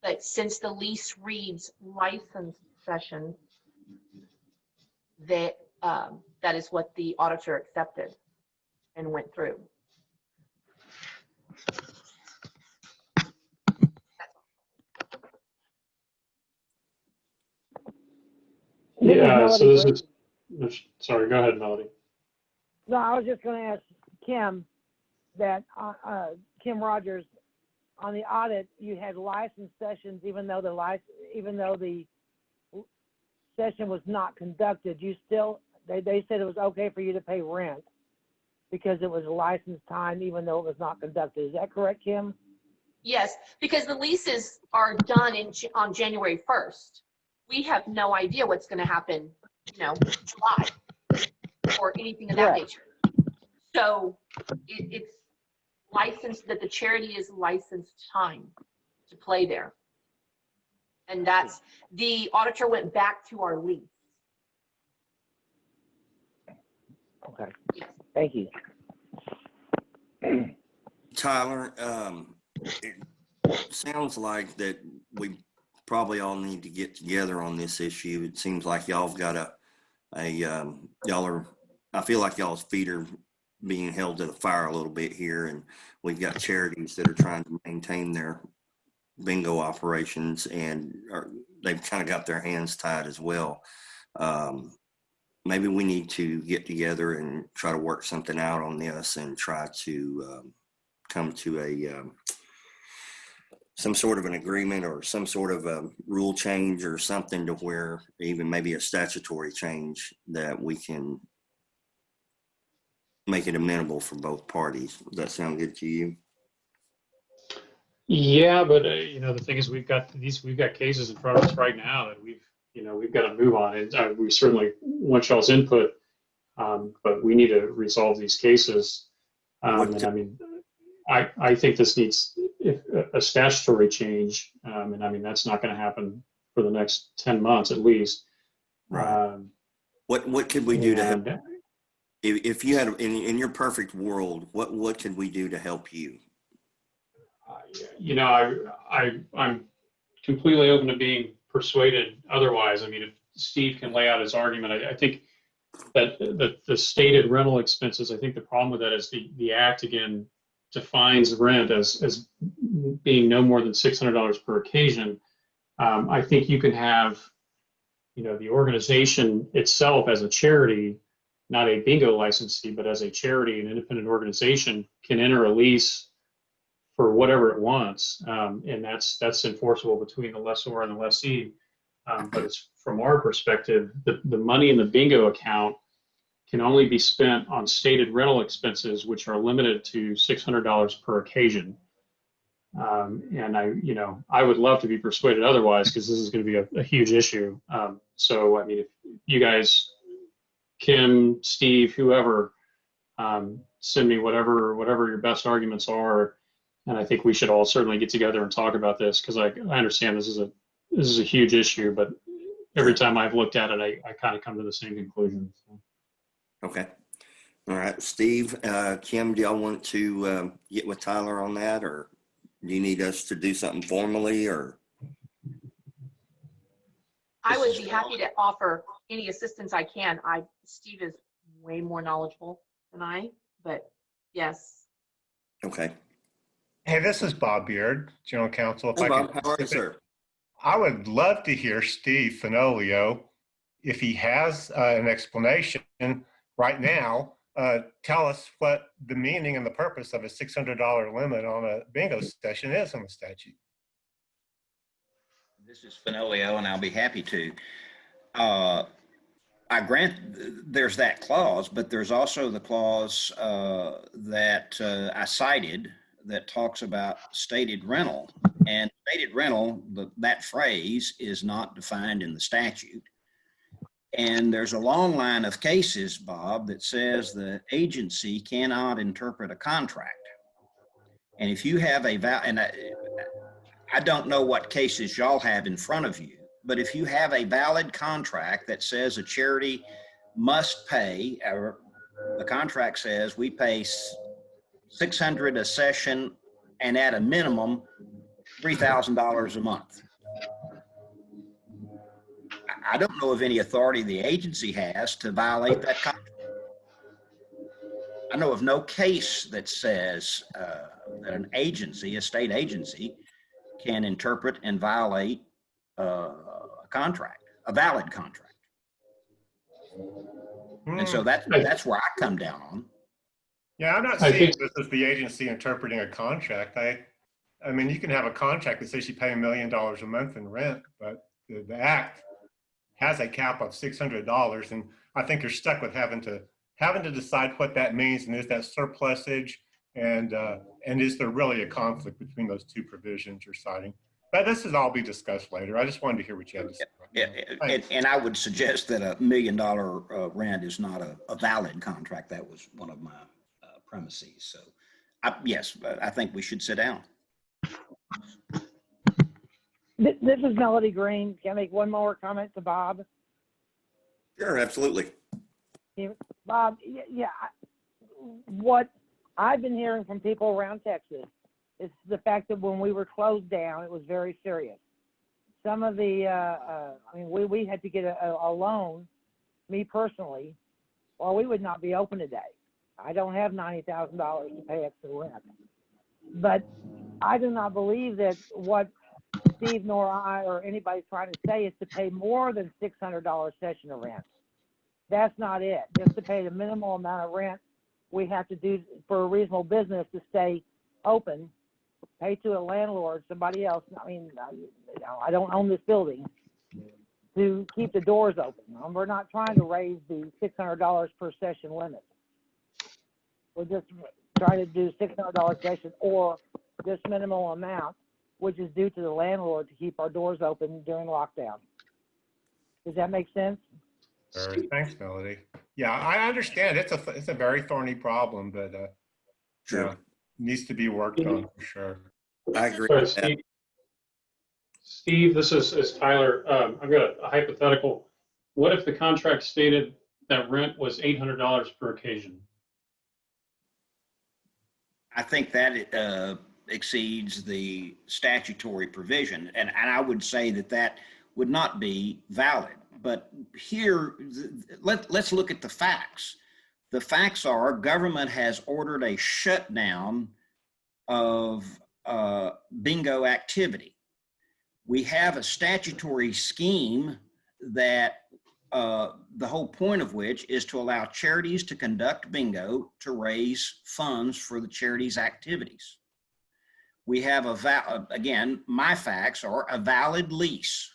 But since the lease reads licensed session, that is what the auditor accepted and went through. Yeah, so this is, sorry, go ahead, Melody. No, I was just going to ask Kim that Kim Rogers, on the audit, you had licensed sessions, even though the session was not conducted. You still, they said it was okay for you to pay rent because it was licensed time, even though it was not conducted. Is that correct, Kim? Yes, because the leases are done on January 1st. We have no idea what's going to happen, July or anything of that nature. So it's licensed, that the charity is licensed time to play there. And that's, the auditor went back to our lease. Okay, thank you. Tyler, it sounds like that we probably all need to get together on this issue. It seems like y'all have got I feel like y'all's feet are being held to the fire a little bit here, and we've got charities that are trying to maintain their bingo operations, and they've kind of got their hands tied as well. Maybe we need to get together and try to work something out on this and try to come to some sort of an agreement or some sort of a rule change or something, to where even maybe a statutory change that we can make it amenable for both parties. Does that sound good to you? Yeah, but the thing is, we've got cases in front of us right now that we've got to move on. And we certainly want y'all's input, but we need to resolve these cases. I think this needs a statutory change, and that's not going to happen for the next 10 months at least. Right. What could we do to help? If you had, in your perfect world, what could we do to help you? I'm completely open to being persuaded otherwise. If Steve can lay out his argument, I think that the stated rental expenses, I think the problem with that is the act again defines rent as being no more than $600 per occasion. I think you can have, the organization itself as a charity, not a bingo licensee, but as a charity, an independent organization, can enter a lease for whatever it wants, and that's enforceable between the lessor and the lessee. But it's from our perspective, the money in the bingo account can only be spent on stated rental expenses, which are limited to $600 per occasion. And I would love to be persuaded otherwise, because this is going to be a huge issue. So, I mean, if you guys, Kim, Steve, whoever, send me whatever your best arguments are. And I think we should all certainly get together and talk about this, because I understand this is a huge issue, but every time I've looked at it, I kind of come to the same conclusion. So. Okay. All right, Steve, Kim, do y'all want to get with Tyler on that, or do you need us to do something formally, or? I would be happy to offer any assistance I can. Steve is way more knowledgeable than I, but yes. Okay. Hey, this is Bob Beard, General Counsel. Hey, Bob, how are you, sir? I would love to hear Steve Fenolio, if he has an explanation right now, tell us what the meaning and the purpose of a $600 limit on a bingo session is in the statute. This is Fenolio, and I'll be happy to. I grant there's that clause, but there's also the clause that I cited that talks about stated rental. And stated rental, that phrase is not defined in the statute. And there's a long line of cases, Bob, that says the agency cannot interpret a contract. And if you have and I don't know what cases y'all have in front of you, but if you have a valid contract that says a charity must pay, or the contract says we pay $600 a session and at a minimum $3,000 a month. I don't know of any authority the agency has to violate that contract. I know of no case that says that an agency, a state agency, can interpret and violate a contract, a valid contract. And so that's where I come down on. Yeah, I'm not seeing this as the agency interpreting a contract. I mean, you can have a contract that says you pay $1 million a month in rent, but the act has a cap of $600, and I think you're stuck with having to decide what that means, and is that surplusage, and is there really a conflict between those two provisions you're citing? But this is all be discussed later. I just wanted to hear what you had to say. Yeah, and I would suggest that $1 million rent is not a valid contract. That was one of my premises. So, yes, I think we should sit down. This is Melody Green. Can I make one more comment to Bob? Sure, absolutely. Bob, yeah, what I've been hearing from people around Texas is the fact that when we were closed down, it was very serious. Some of the, we had to get a loan, me personally, or we would not be open today. I don't have $90,000 to pay extra rent. But I do not believe that what Steve nor I or anybody's trying to say is to pay more than $600 session of rent. That's not it. Just to pay the minimal amount of rent we have to do for a reasonable business to stay open, pay to a landlord, somebody else. I mean, I don't own this building, to keep the doors open. We're not trying to raise the $600 per session limit. We're just trying to do $600 session or this minimal amount, which is due to the landlord to keep our doors open during lockdown. Does that make sense? Sure. Thanks, Melody. Yeah, I understand. It's a very thorny problem, but Sure. yeah, needs to be worked on for sure. I agree Sorry, with that. Steve, this is Tyler. I've got a hypothetical. What if the contract stated that rent was $800 per occasion? I think that exceeds the statutory provision, and I would say that would not be valid. But here, let's look at the facts. The facts are government has ordered a shutdown of bingo activity. We have a statutory scheme that the whole point of which is to allow charities to conduct bingo to raise funds for the charity's activities. we have again, my facts are a valid lease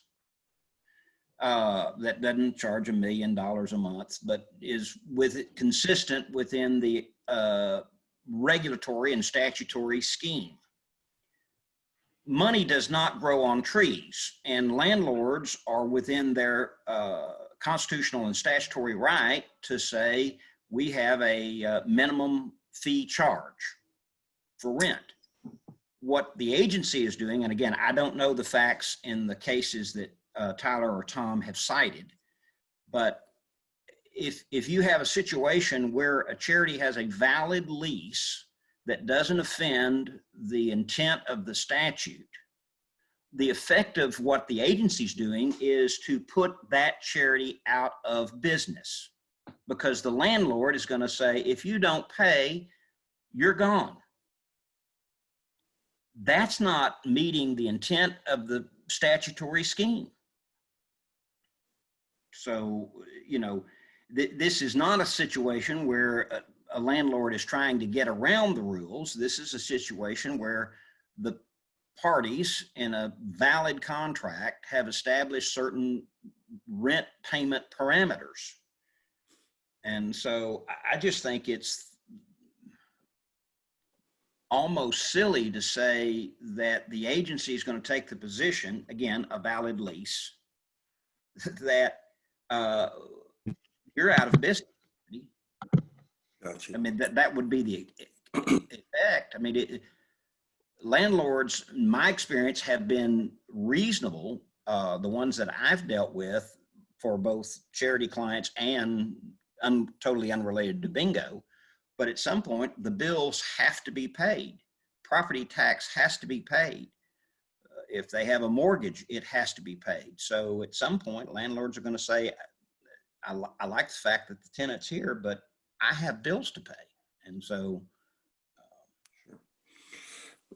that doesn't charge $1 million a month, but is consistent within the regulatory and statutory scheme. Money does not grow on trees, and landlords are within their constitutional and statutory right to say we have a minimum fee charge for rent. What the agency is doing, and again, I don't know the facts in the cases that Tyler or Tom have cited, but if you have a situation where a charity has a valid lease that doesn't offend the intent of the statute, the effect of what the agency's doing is to put that charity out of business, because the landlord is going to say, if you don't pay, you're gone. That's not meeting the intent of the statutory scheme. So, you know, this is not a situation where a landlord is trying to get around the rules. This is a situation where the parties in a valid contract have established certain rent payment parameters. And so I just think it's almost silly to say that the agency is going to take the position, again, a valid lease, that you're out of business. Gotcha. I mean, that would be the effect. I mean, landlords, in my experience, have been reasonable, the ones that I've dealt with for both charity clients and totally unrelated to bingo. But at some point, the bills have to be paid. Property tax has to be paid. If they have a mortgage, it has to be paid. So at some point, landlords are going to say, I like the fact that the tenant's here, but I have bills to pay. And so.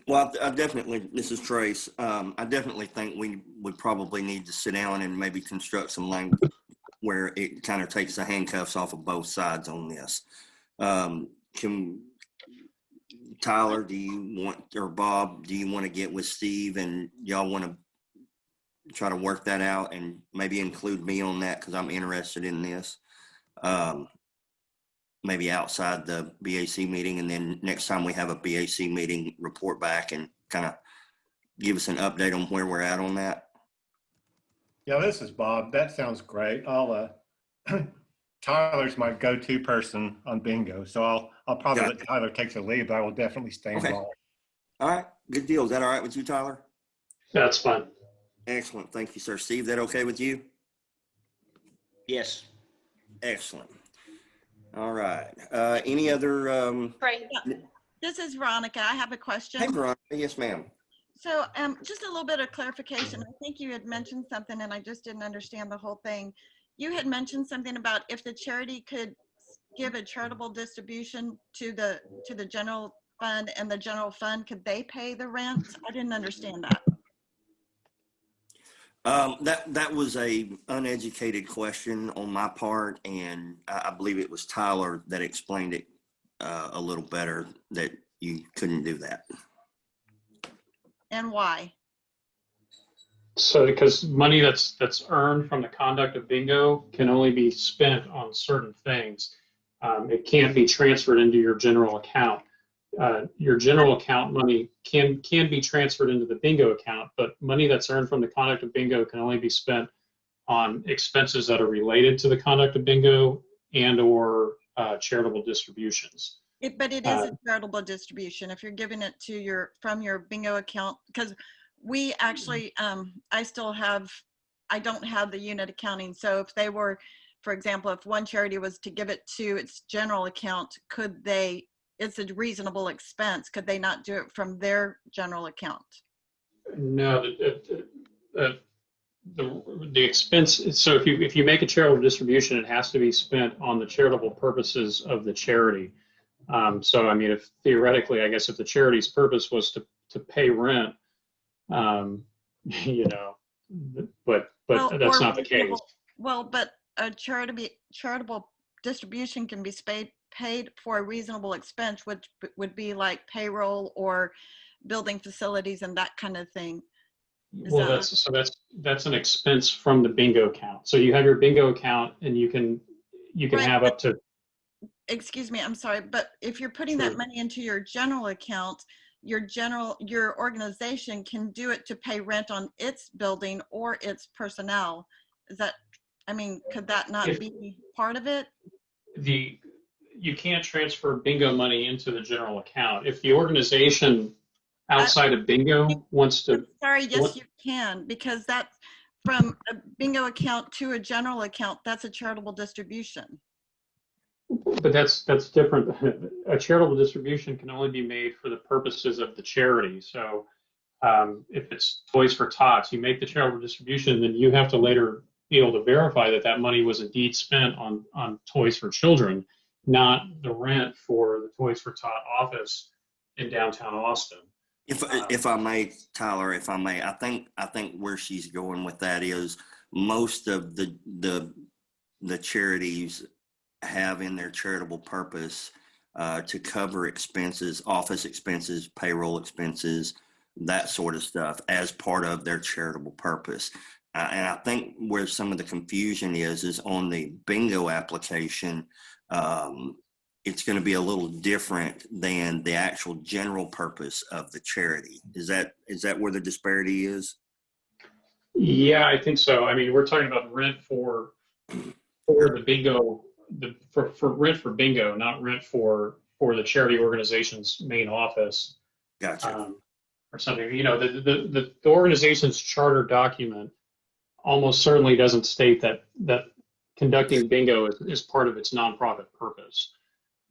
Well, I definitely, this is Trace. I definitely think we would probably need to sit down and maybe construct some language where it kind of takes the handcuffs off of both sides on this. Tyler, do you want, or Bob, do you want to get with Steve and y'all want to try to work that out and maybe include me on that because I'm interested in this? Maybe outside the BAC meeting, and then next time we have a BAC meeting, report back and kind of give us an update on where we're at on that. Yeah, this is Bob. That sounds great. Tyler's my go-to person on bingo, so I'll probably let Tyler take the lead, but I will definitely stay involved. All right, good deal. Is that all right with you, Tyler? That's fine. Excellent. Thank you, sir. Steve, that okay with you? Yes. Excellent. All right. Any other? Great. This is Veronica. I have a question. Hey, Veronica. Yes, ma'am. So just a little bit of clarification. I think you had mentioned something and I just didn't understand the whole thing. You had mentioned something about if the charity could give a charitable distribution to the general fund, and the general fund, could they pay the rent? I didn't understand that. That was a uneducated question on my part, and I believe it was Tyler that explained it a little better, that you couldn't do that. And why? So because money that's earned from the conduct of bingo can only be spent on certain things. It can't be transferred into your general account. Your general account money can be transferred into the bingo account, but money that's earned from the conduct of bingo can only be spent on expenses that are related to the conduct of bingo and or charitable distributions. But it is a charitable distribution if you're giving it to from your bingo account, because we actually, I don't have the unit accounting. So if they were, for example, if one charity was to give it to its general account, it's a reasonable expense. Could they not do it from their general account? No, the expense. So if you make a charitable distribution, it has to be spent on the charitable purposes of the charity. So I mean, if theoretically, I guess if the charity's purpose was to pay rent, you know, but that's not the case. Well, but a charitable distribution can be paid for a reasonable expense, which would be like payroll or building facilities and that kind of thing. Is Well, that- that's an expense from the bingo account. So you have your bingo account and you can Right, have up to, Excuse me, I'm sorry, but if you're putting that Sure. money into your general account, your organization can do it to pay rent on its building or its personnel. Is that, I mean, could that not If- be part of it? you can't transfer bingo money into the general account. If the organization outside of bingo wants to, Sorry, yes, What- you can, because that's from a bingo account to a general account, that's a charitable distribution. but that's different. A charitable distribution can only be made for the purposes of the charity. So if it's Toys for Tots, you make the charitable distribution, then you have to later be able to verify that that money was indeed spent on Toys for Children, not the rent for the Toys for Tot office in downtown Austin. If I may, Tyler, if I may, I think where she's going with that is most of the charities have in their charitable purpose to cover expenses, office expenses, payroll expenses, that sort of stuff as part of their charitable purpose. And I think where some of the confusion is on the bingo application. It's going to be a little different than the actual general purpose of the charity. Is that where the disparity is? Yeah, I think so. I mean, we're talking about rent for the bingo, for rent for bingo, not rent for the charity organization's main office. Gotcha. Or something. You know, the organization's charter document almost certainly doesn't state that conducting bingo is part of its nonprofit purpose.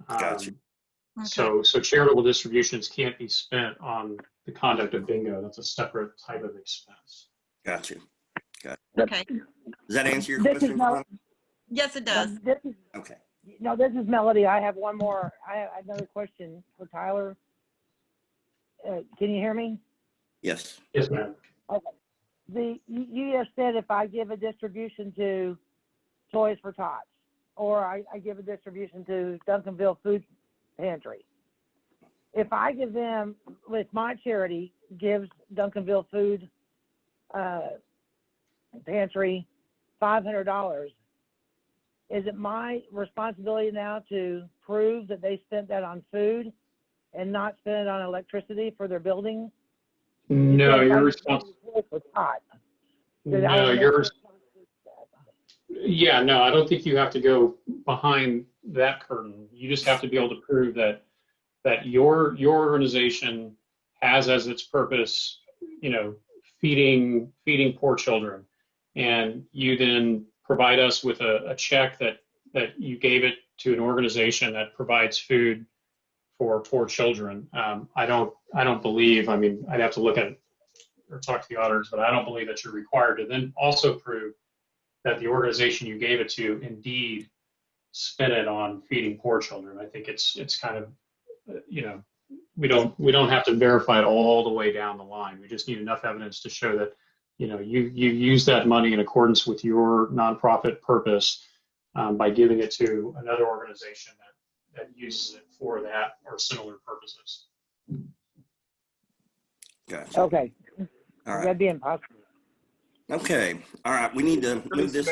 Gotcha. So charitable distributions can't be spent on the conduct of bingo. That's a separate type of expense. Gotcha. Okay, Does that answer your This is question? Mel- Ron? yes, it does. Okay. No, this is Melody. I have one more. I have another question for Tyler. Can you hear me? Yes. Yes, ma'am. Okay. You just said if I give a distribution to Toys for Tots, or I give a distribution to Duncanville Food Pantry. If I give them, if my charity gives Duncanville Food Pantry $500, is it my responsibility now to prove that they spent that on food and not spend it on electricity for their building? No, Because you're I responsible. for Tot. No, yeah, no, I don't think you have to go behind that curtain. You just have to be able to prove that your organization has as its purpose, you know, feeding poor children, and you then provide us with a check that you gave it to an organization that provides food for poor children. I don't believe. I mean, I'd have to look at or talk to the auditors, but I don't believe that you're required to then also prove that the organization you gave it to indeed spent it on feeding poor children. I think it's kind of, you know, we don't have to verify it all the way down the line. We just need enough evidence to show that, you know, you use that money in accordance with your nonprofit purpose by giving it to another organization that uses it for that or similar purposes. Gotcha. Okay. All right. That'd be impossible. Okay. All right. We need to move this.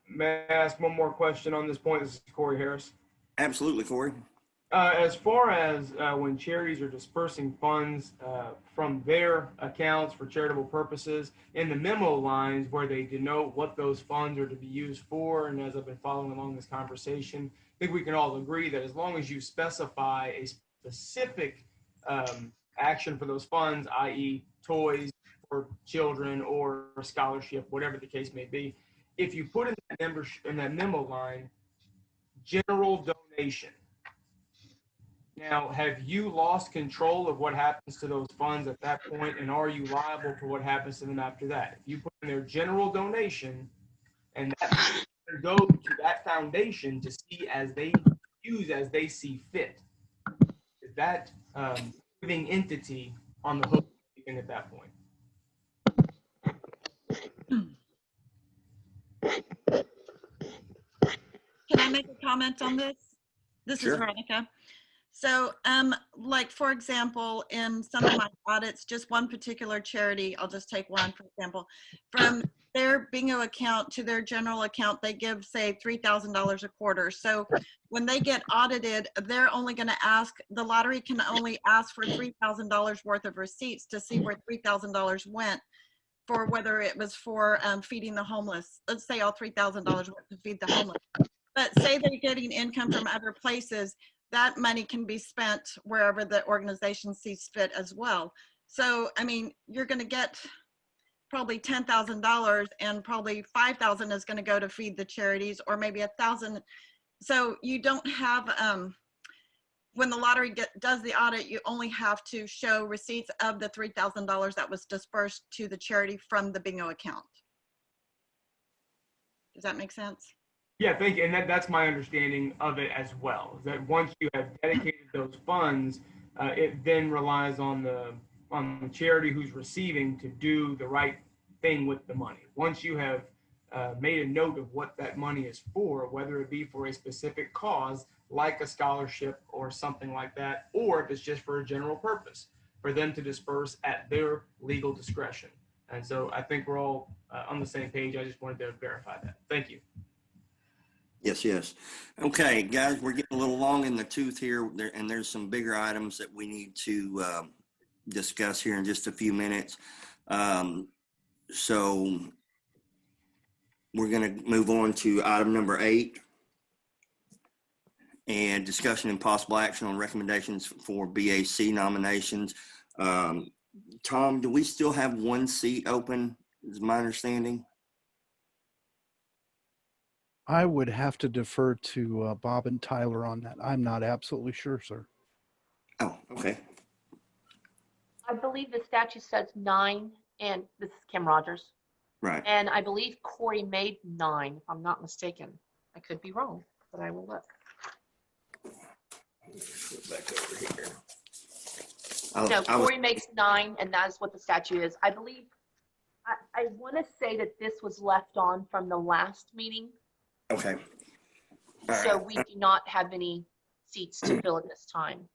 May I ask one more question on this point? This is Corey Harris. Absolutely, Corey. As far as when charities are dispersing funds from their accounts for charitable purposes, in the memo lines where they denote what those funds are to be used for, and as I've been following along this conversation, I think we can all agree that as long as you specify a specific action for those funds, i.e. toys for children or a scholarship, whatever the case may be, if you put in that memo line, general donation. Now, have you lost control of what happens to those funds at that point, and are you liable for what happens to them after that? If you put in their general donation, and that go to that foundation to see as they use as they see fit, is that living entity on the hook at that point? Can I make a comment on this? This is Sure. Veronica. So, like for example, in some of my audits, just one particular charity, I'll just take one for example, from their bingo account to their general account, they give say $3,000 a quarter. So when they get audited, they're only going to ask, the lottery can only ask for $3,000 worth of receipts to see where $3,000 went, for whether it was for feeding the homeless. Let's say all $3,000 went to feed the homeless. But say they're getting income from other places, that money can be spent wherever the organization sees fit as well. So, I mean, you're going to get probably $10,000 and probably $5,000 is going to go to feed the charities, or maybe $1,000. So you don't have, when the lottery does the audit, you only have to show receipts of the $3,000 that was dispersed to the charity from the bingo account. Does that make sense? Yeah, thank you. And that's my understanding of it as well. That once you have dedicated those funds, it then relies on the charity who's receiving to do the right thing with the money. Once you have made a note of what that money is for, whether it be for a specific cause like a scholarship or something like that, or if it's just for a general purpose, for them to disperse at their legal discretion. And so I think we're all on the same page. I just wanted to verify that. Thank you. Yes, yes. Okay, guys, we're getting a little long in the tooth here, and there's some bigger items that we need to discuss here in just a few minutes. So we're going to move on to item number 8, and discussion and possible action on recommendations for BAC nominations. Tom, do we still have one seat open, is my understanding? I would have to defer to Bob and Tyler on that. I'm not absolutely sure, sir. Oh, okay. I believe the statute says 9, and this is Kim Rogers. Right. And I believe Corey made 9, if I'm not mistaken. I could be wrong, but I will look. Flip back over here. No, Corey makes 9, and that's what the statute is. I believe, I want to say that this was left on from the last meeting. Okay. All So right. we do not have any seats to fill at this time.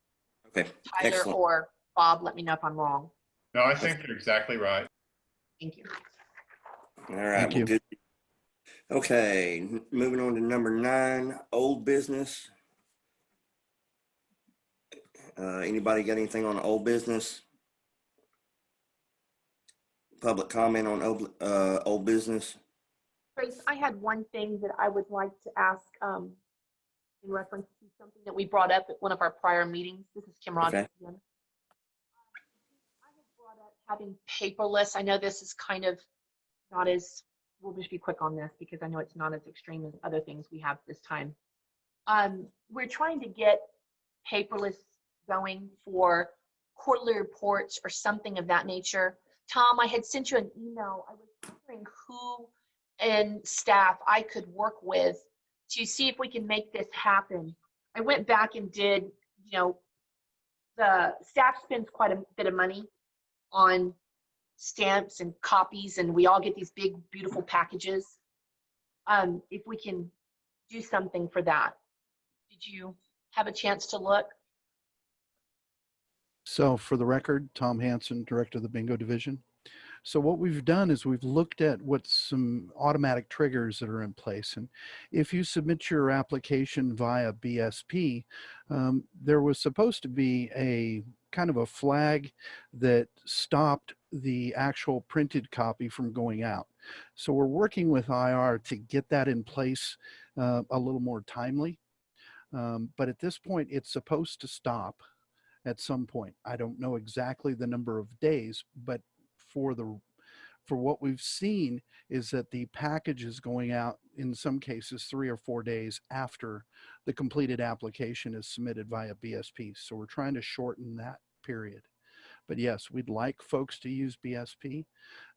Okay. Tyler Excellent. or Bob, let me know if I'm wrong. No, I think you're exactly right. Thank you. All right. Thank Well, you. good. Okay. Moving on to number 9, old business. Anybody got anything on old business? Public comment on old business? Grace, I had one thing that I would like to ask in reference to something that we brought up at one of our prior meetings. This is Kim Rogers again. I had brought up having paperless. I know this is kind of not as, we'll just be quick on this because I know it's not as extreme as other things we have this time. We're trying to get paperless going for quarterly reports or something of that nature. Tom, I had sent you an email. I was wondering who and staff I could work with to see if we can make this happen. I went back and did, you know, the staff spends quite a bit of money on stamps and copies, and we all get these big, beautiful packages. If we can do something for that. Did you have a chance to look? So for the record, Tom Hansen, Director of the Bingo Division. So what we've done is we've looked at what some automatic triggers that are in place. And if you submit your application via BSP, there was supposed to be a kind of a flag that stopped the actual printed copy from going out. So we're working with IR to get that in place a little more timely. But at this point, it's supposed to stop at some point. I don't know exactly the number of days, but for what we've seen is that the package is going out in some cases 3 or 4 days after the completed application is submitted via BSP. So we're trying to shorten that period. But yes, we'd like folks to use BSP.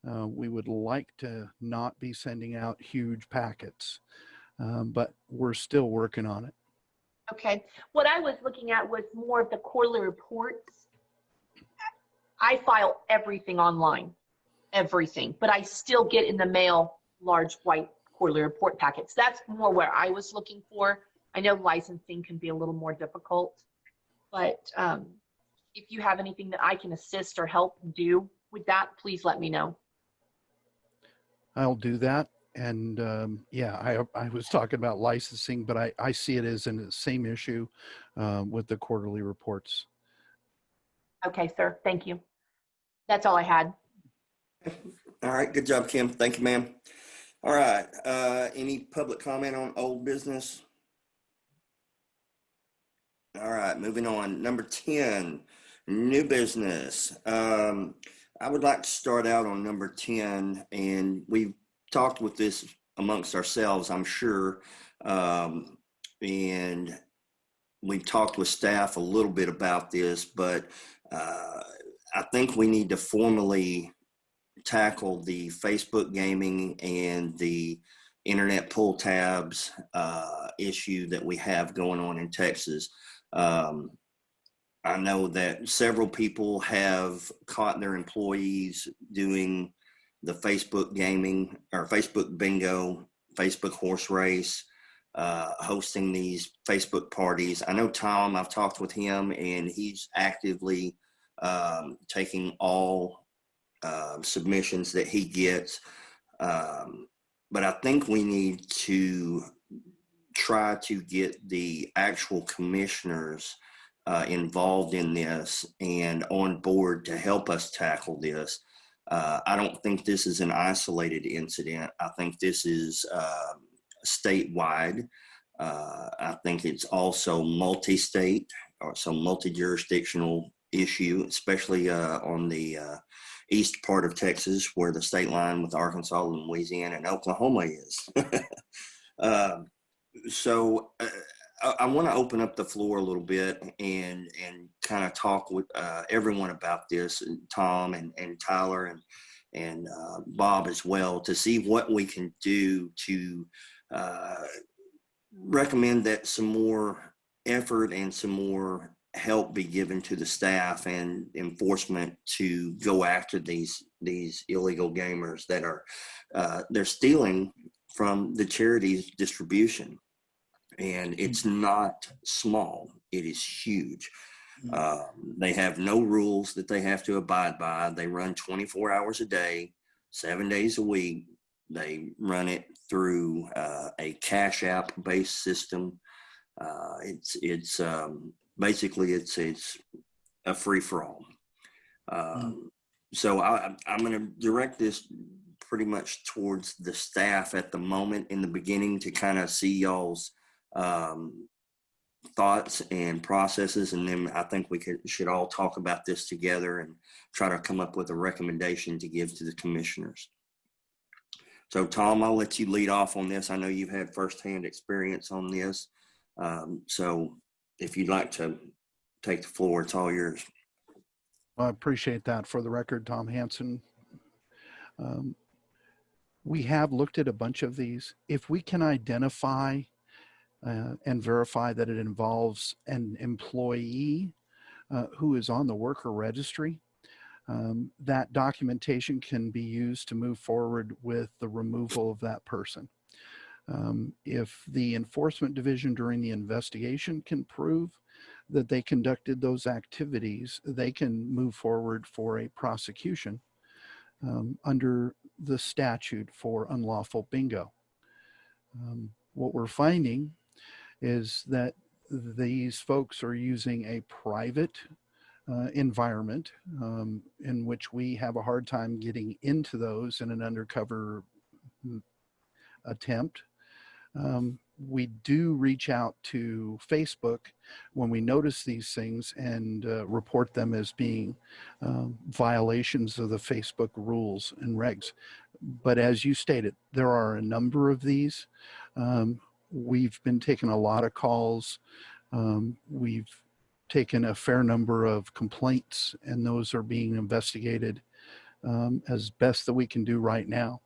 We would like to not be sending out huge packets, but we're still working on it. Okay. What I was looking at was more of the quarterly reports. I file everything online, everything, but I still get in the mail large white quarterly report packets. That's more where I was looking for. I know licensing can be a little more difficult, But if you have anything that I can assist or help do with that, please let me know. I'll do that. And yeah, I was talking about licensing, but I see it as in the same issue with the quarterly reports. Okay, sir. Thank you. That's all I had. All right, good job, Kim. Thank you, ma'am. All right, any public comment on old business? All right, moving on. Number 10, new business. I would like to start out on number 10, and we've talked with this amongst ourselves, I'm sure. And we've talked with staff a little bit about this, but I think we need to formally tackle the Facebook gaming and the internet pull tabs issue that we have going on in Texas. I know that several people have caught their employees doing the Facebook gaming or Facebook bingo, Facebook horse race, hosting these Facebook parties. I know Tom, I've talked with him, and he's actively taking all submissions that he gets. But I think we need to try to get the actual commissioners involved in this and on board to help us tackle this. I don't think this is an isolated incident. I think this is statewide. I think it's also multi-state or some multi-jurisdictional issue, especially on the east part of Texas, where the state line with Arkansas and Louisiana and Oklahoma is. So I want to open up the floor a little bit and kind of talk with everyone about this, and Tom and Tyler and Bob as well, to see what we can do to recommend that some more effort and some more help be given to the staff and enforcement to go after these illegal gamers that are they're stealing from the charity's distribution. And it's not small, it is huge. They have no rules that they have to abide by. They run 24 hours a day, 7 days a week. They run it through a Cash App based system. It's basically it's a free for all. So I'm going to direct this pretty much towards the staff at the moment in the beginning to kind of see y'all's thoughts and processes, and then I think we should all talk about this together and try to come up with a recommendation to give to the commissioners. So Tom, I'll let you lead off on this. I know you've had firsthand experience on this. So if you'd like to take the floor, it's all yours. I appreciate that. For the record, Tom Hansen. We have looked at a bunch of these. If we can identify and verify that it involves an employee who is on the worker registry, that documentation can be used to move forward with the removal of that person. If the enforcement division during the investigation can prove that they conducted those activities, they can move forward for a prosecution under the statute for unlawful bingo. What we're finding is that these folks are using a private environment in which we have a hard time getting into those in an undercover attempt. We do reach out to Facebook when we notice these things and report them as being violations of the Facebook rules and regs. But as you stated, there are a number of these. We've been taking a lot of calls. We've taken a fair number of complaints, and those are being investigated as best that we can do right now.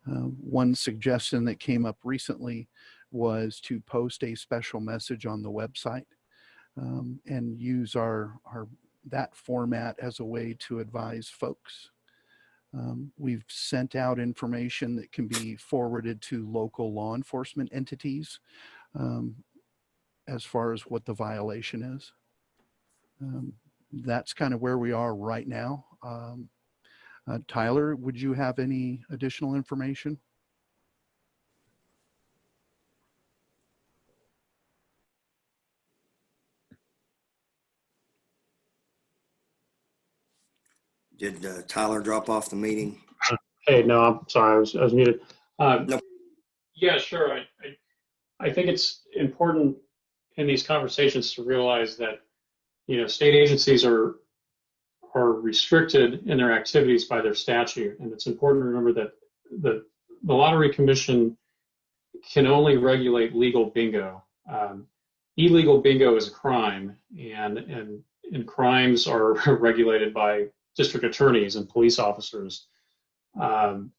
One suggestion that came up recently was to post a special message on the website and use that format as a way to advise folks. We've sent out information that can be forwarded to local law enforcement entities as far as what the violation is. That's kind of where we are right now. Tyler, would you have any additional information? Did Tyler drop off the meeting? Hey, no, I'm sorry, I was muted. No. Yeah, sure. I think it's important in these conversations to realize that, state agencies are restricted in their activities by their statute. And it's important to remember that the Lottery Commission can only regulate legal bingo. Illegal bingo is a crime, and crimes are regulated by district attorneys and police officers. And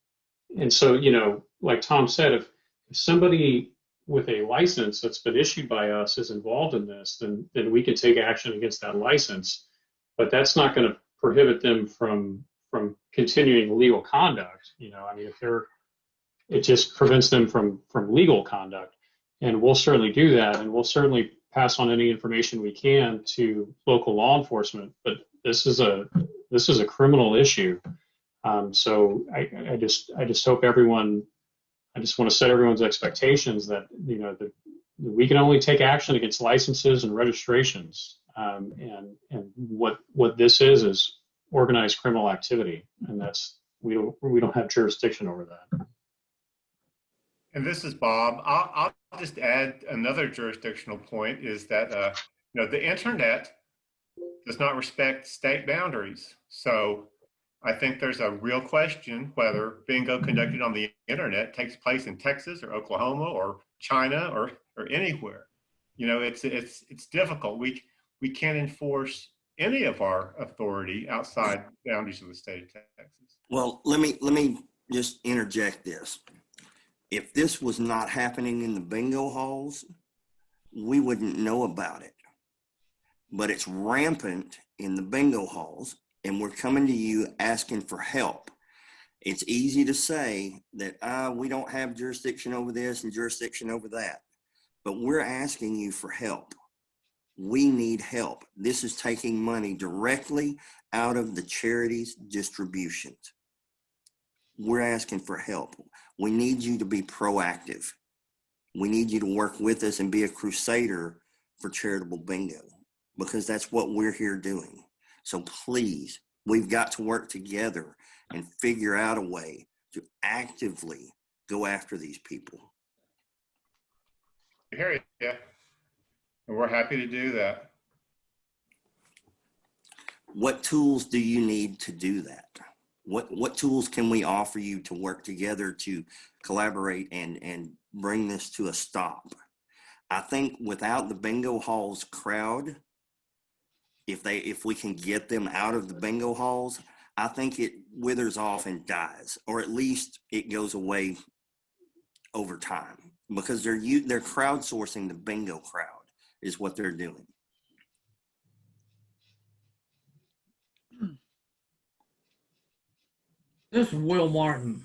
so, like Tom said, if somebody with a license that's been issued by us is involved in this, then we can take action against that license. But that's not going to prohibit them from continuing legal conduct. It just prevents them from legal conduct. And we'll certainly do that, and we'll certainly pass on any information we can to local law enforcement. But this is a criminal issue. So I just hope everyone. I just want to set everyone's expectations that that we can only take action against licenses and registrations. And what this is organized criminal activity, and that's we don't have jurisdiction over that. And this is Bob. I'll just add another jurisdictional point is that the internet does not respect state boundaries. So I think there's a real question whether bingo conducted on the internet takes place in Texas or Oklahoma or China or anywhere. It's difficult. We can't enforce any of our authority outside boundaries of the state of Texas. Well, let me just interject this. If this was not happening in the bingo halls, we wouldn't know about it. But it's rampant in the bingo halls, and we're coming to you asking for help. It's easy to say that we don't have jurisdiction over this and jurisdiction over that, but we're asking you for help. We need help. This is taking money directly out of the charities' distributions. We're asking for help. We need you to be proactive. We need you to work with us and be a crusader for charitable bingo, because that's what we're here doing. So please, we've got to work together and figure out a way to actively go after these people. Here, yeah. And we're happy to do that. What tools do you need to do that? What tools can we offer you to work together to collaborate and bring this to a stop? I think without the bingo halls crowd, if we can get them out of the bingo halls, I think it withers off and dies, or at least it goes away over time, because they're crowdsourcing the bingo crowd is what they're doing. This is Will Martin,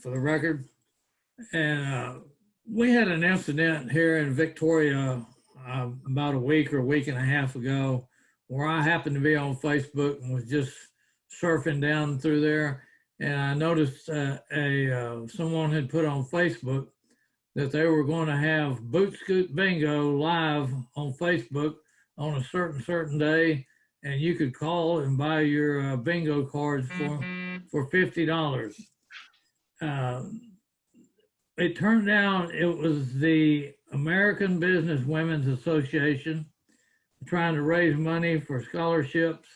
for the record. And we had an incident here in Victoria about a week or a week and a half ago, where I happened to be on Facebook and was just surfing down through there. And I noticed someone had put on Facebook that they were going to have Boot Scoot Bingo live on Facebook on a certain day. And you could call and buy your bingo cards for $50. It turned out it was the American Business Women's Association trying to raise money for scholarships.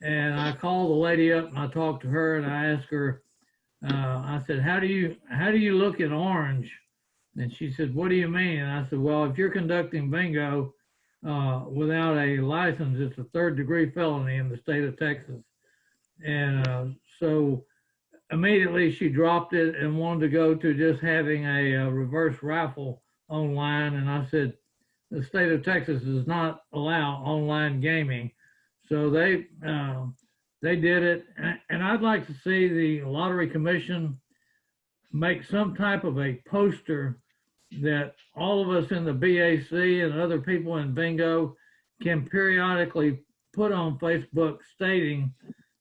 And I called the lady up and I talked to her and I asked her, I said, how do you look at orange? And she said, what do you mean? And I said, well, if you're conducting bingo without a license, it's a third-degree felony in the state of Texas. And so immediately she dropped it and wanted to go to just having a reverse raffle online. And I said, the state of Texas does not allow online gaming. So they did it. And I'd like to see the Lottery Commission make some type of a poster that all of us in the BAC and other people in bingo can periodically put on Facebook stating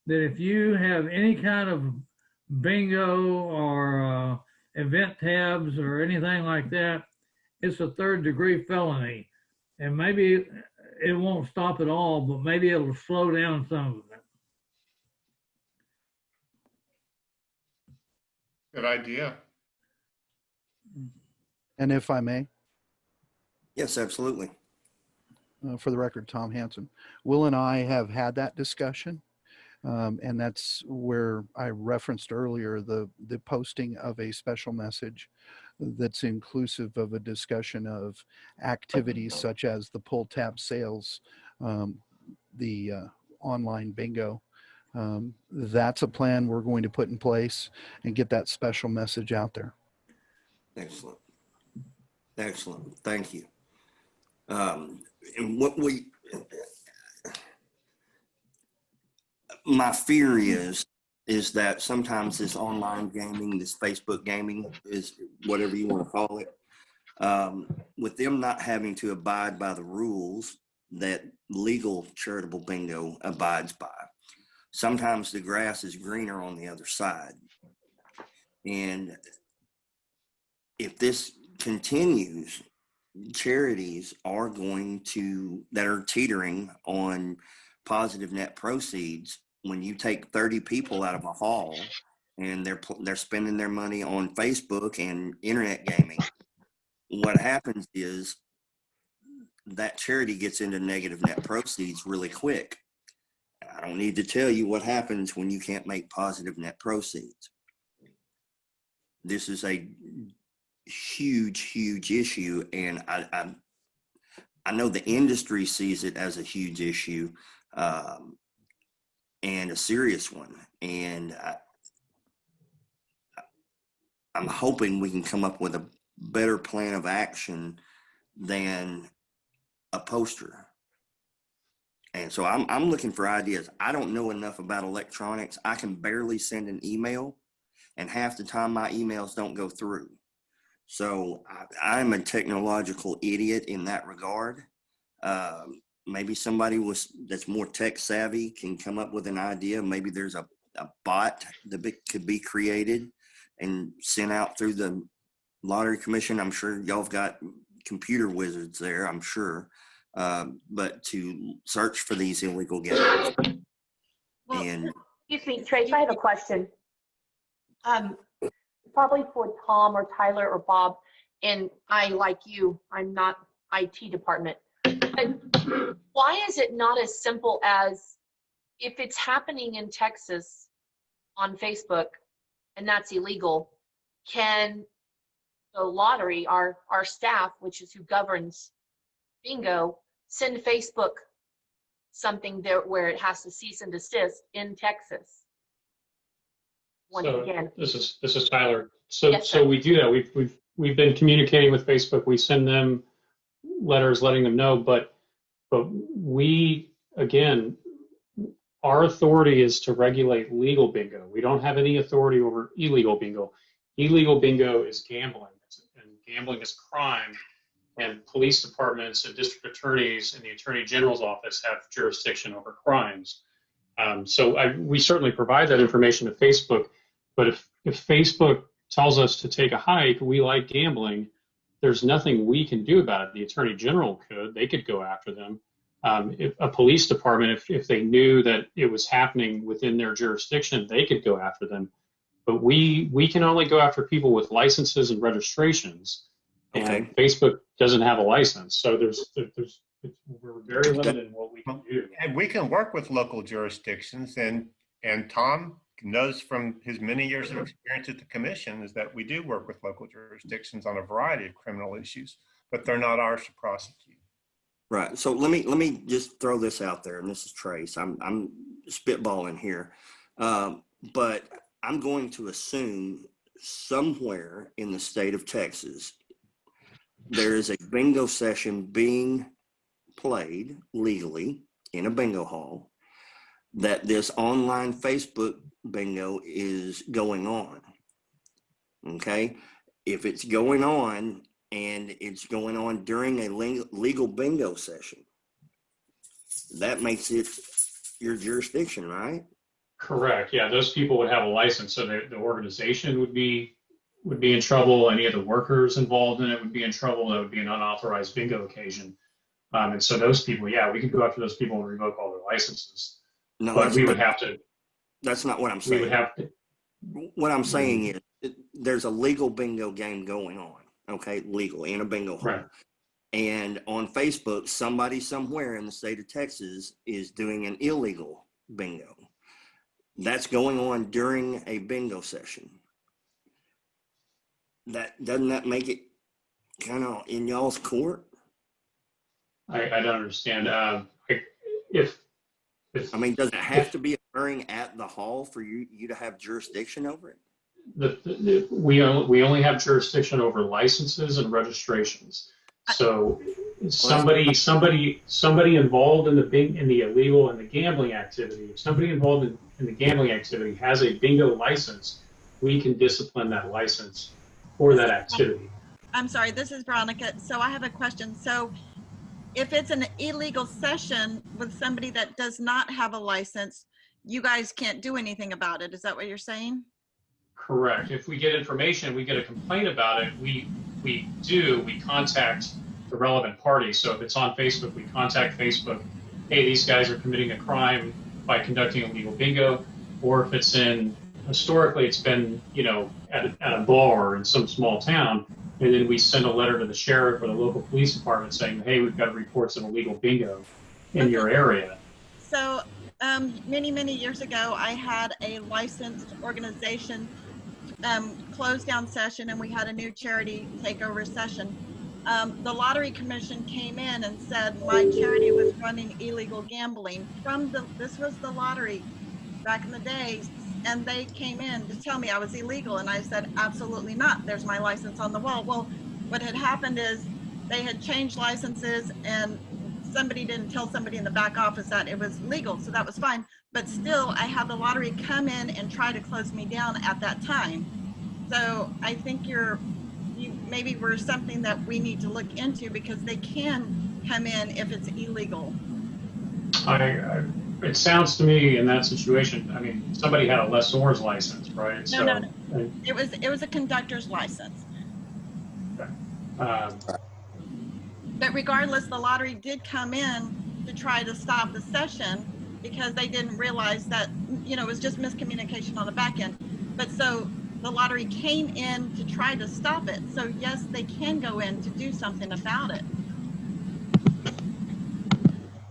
that if you have any kind of bingo or event tabs or anything like that, it's a 3rd-degree felony. And maybe it won't stop at all, but maybe it'll slow down some of it. Good idea. And if I may, Yes, absolutely. for the record, Tom Hansen, Will and I have had that discussion. And that's where I referenced earlier the posting of a special message that's inclusive of a discussion of activities such as the pull tab sales, the online bingo. That's a plan we're going to put in place and get that special message out there. Excellent. Excellent. Thank you. And what my fear is that sometimes this online gaming, this Facebook gaming, is whatever you want to call it, with them not having to abide by the rules that legal charitable bingo abides by. Sometimes the grass is greener on the other side. And if this continues, charities are going to, that are teetering on positive net proceeds, when you take 30 people out of a hall and they're spending their money on Facebook and internet gaming, what happens is that charity gets into negative net proceeds really quick. I don't need to tell you what happens when you can't make positive net proceeds. This is a huge issue, and I know the industry sees it as a huge issue and a serious one. And I'm hoping we can come up with a better plan of action than a poster. And so I'm looking for ideas. I don't know enough about electronics. I can barely send an email, and half the time my emails don't go through. So I'm a technological idiot in that regard. Maybe somebody that's more tech savvy can come up with an idea. Maybe there's a bot that could be created and sent out through the Lottery Commission. I'm sure y'all have got computer wizards there, I'm sure. But to search for these illegal games. Well, And excuse me, Trace, I have a question. Probably for Tom or Tyler or Bob, and I, like you, I'm not IT department. But why is it not as simple as, if it's happening in Texas on Facebook and that's illegal, can the lottery, our staff, which is who governs bingo, send Facebook something there where it has to cease and desist in Texas? Once again. This is Tyler. So Yes, sir. so we do that. We've been communicating with Facebook. We send them letters letting them know, but we, again, our authority is to regulate legal bingo. We don't have any authority over illegal bingo. Illegal bingo is gambling, and gambling is crime. And police departments and district attorneys and the attorney general's office have jurisdiction over crimes. So we certainly provide that information to Facebook. But if Facebook tells us to take a hike, we like gambling, there's nothing we can do about it. The attorney general could. They could go after them. If a police department, if they knew that it was happening within their jurisdiction, they could go after them. But we can only go after people with licenses and registrations. Okay. And Facebook doesn't have a license, so we're very limited in what we can do. And we can work with local jurisdictions, and Tom knows from his many years of experience at the commission is that we do work with local jurisdictions on a variety of criminal issues, but they're not ours to prosecute. right. So let me just throw this out there, and this is Trace. I'm spitballing here, but I'm going to assume somewhere in the state of Texas there is a bingo session being played legally in a bingo hall, that this online Facebook bingo is going on. Okay. If it's going on and it's going on during a legal bingo session, that makes it your jurisdiction, right? Correct. Yeah, those people would have a license, so the organization would be in trouble. Any of the workers involved in it would be in trouble. That would be an unauthorized bingo occasion. And so those people, yeah, we could go after those people and revoke all their licenses. No, But we would have to. That's not what I'm We saying. would have to. What I'm saying is there's a legal bingo game going on, okay? Legal in a bingo hall. Right. And on Facebook, somebody somewhere in the state of Texas is doing an illegal bingo. That's going on during a bingo session. Doesn't that make it kind of in y'all's court? I don't understand. If I mean, does it have to be occurring at the hall for you to have jurisdiction over it? we only have jurisdiction over licenses and registrations. So somebody involved in the illegal and the gambling activity, if somebody involved in the gambling activity has a bingo license, we can discipline that license for that activity. I'm sorry, this is Veronica. So I have a question. So if it's an illegal session with somebody that does not have a license, you guys can't do anything about it. Is that what you're saying? Correct. If we get information, we get a complaint about it, we contact the relevant party. So if it's on Facebook, we contact Facebook. Hey, these guys are committing a crime by conducting illegal bingo. Or if it's historically, it's been, at a bar in some small town. And then we send a letter to the sheriff or the local police department saying, hey, we've got reports of illegal bingo in your area. So many, many years ago, I had a licensed organization close down session, and we had a new charity take over session. The Lottery Commission came in and said my charity was running illegal gambling this was the lottery back in the day. And they came in to tell me I was illegal. And I said, absolutely not. There's my license on the wall. Well, what had happened is they had changed licenses and somebody didn't tell somebody in the back office that it was legal. So that was fine. But still, I had the lottery come in and try to close me down at that time. So I think you maybe were something that we need to look into, because they can come in if it's illegal. It sounds to me in that situation, I mean, somebody had a lessor's license, right? No. It was a conductor's license. Okay. But regardless, the lottery did come in to try to stop the session because they didn't realize that, it was just miscommunication on the back end. But so the lottery came in to try to stop it. So yes, they can go in to do something about it.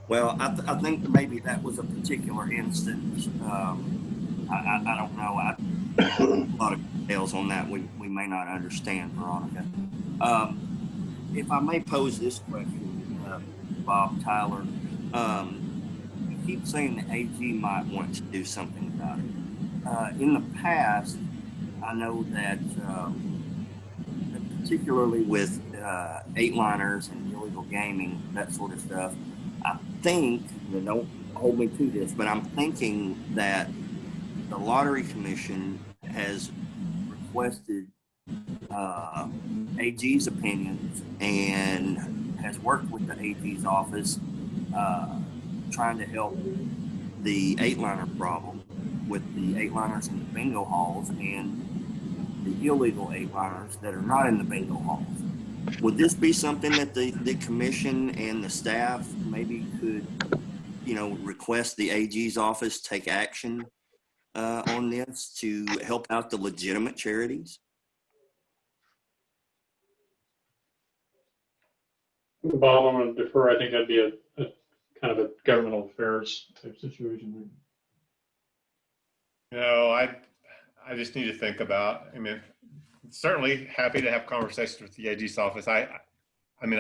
Well, I think maybe that was a particular instance. I don't know. A lot of details on that we may not understand, Veronica. If I may pose this question, Bob, Tyler, you keep saying the AG might want to do something about it. In the past, I know that particularly with 8-liners and illegal gaming, that sort of stuff, I think, and don't hold me to this, but I'm thinking that the Lottery Commission has requested AG's opinions and has worked with the AG's office trying to help the 8-liner problem with the 8-liners in the bingo halls and the illegal 8-liners that are not in the bingo halls. Would this be something that the commission and the staff maybe could, request the AG's office take action on this to help out the legitimate charities? Bob, I'm going to defer. I think that'd be a kind of a governmental affairs type situation. I just need to think about, certainly happy to have conversations with the AG's office. I don't know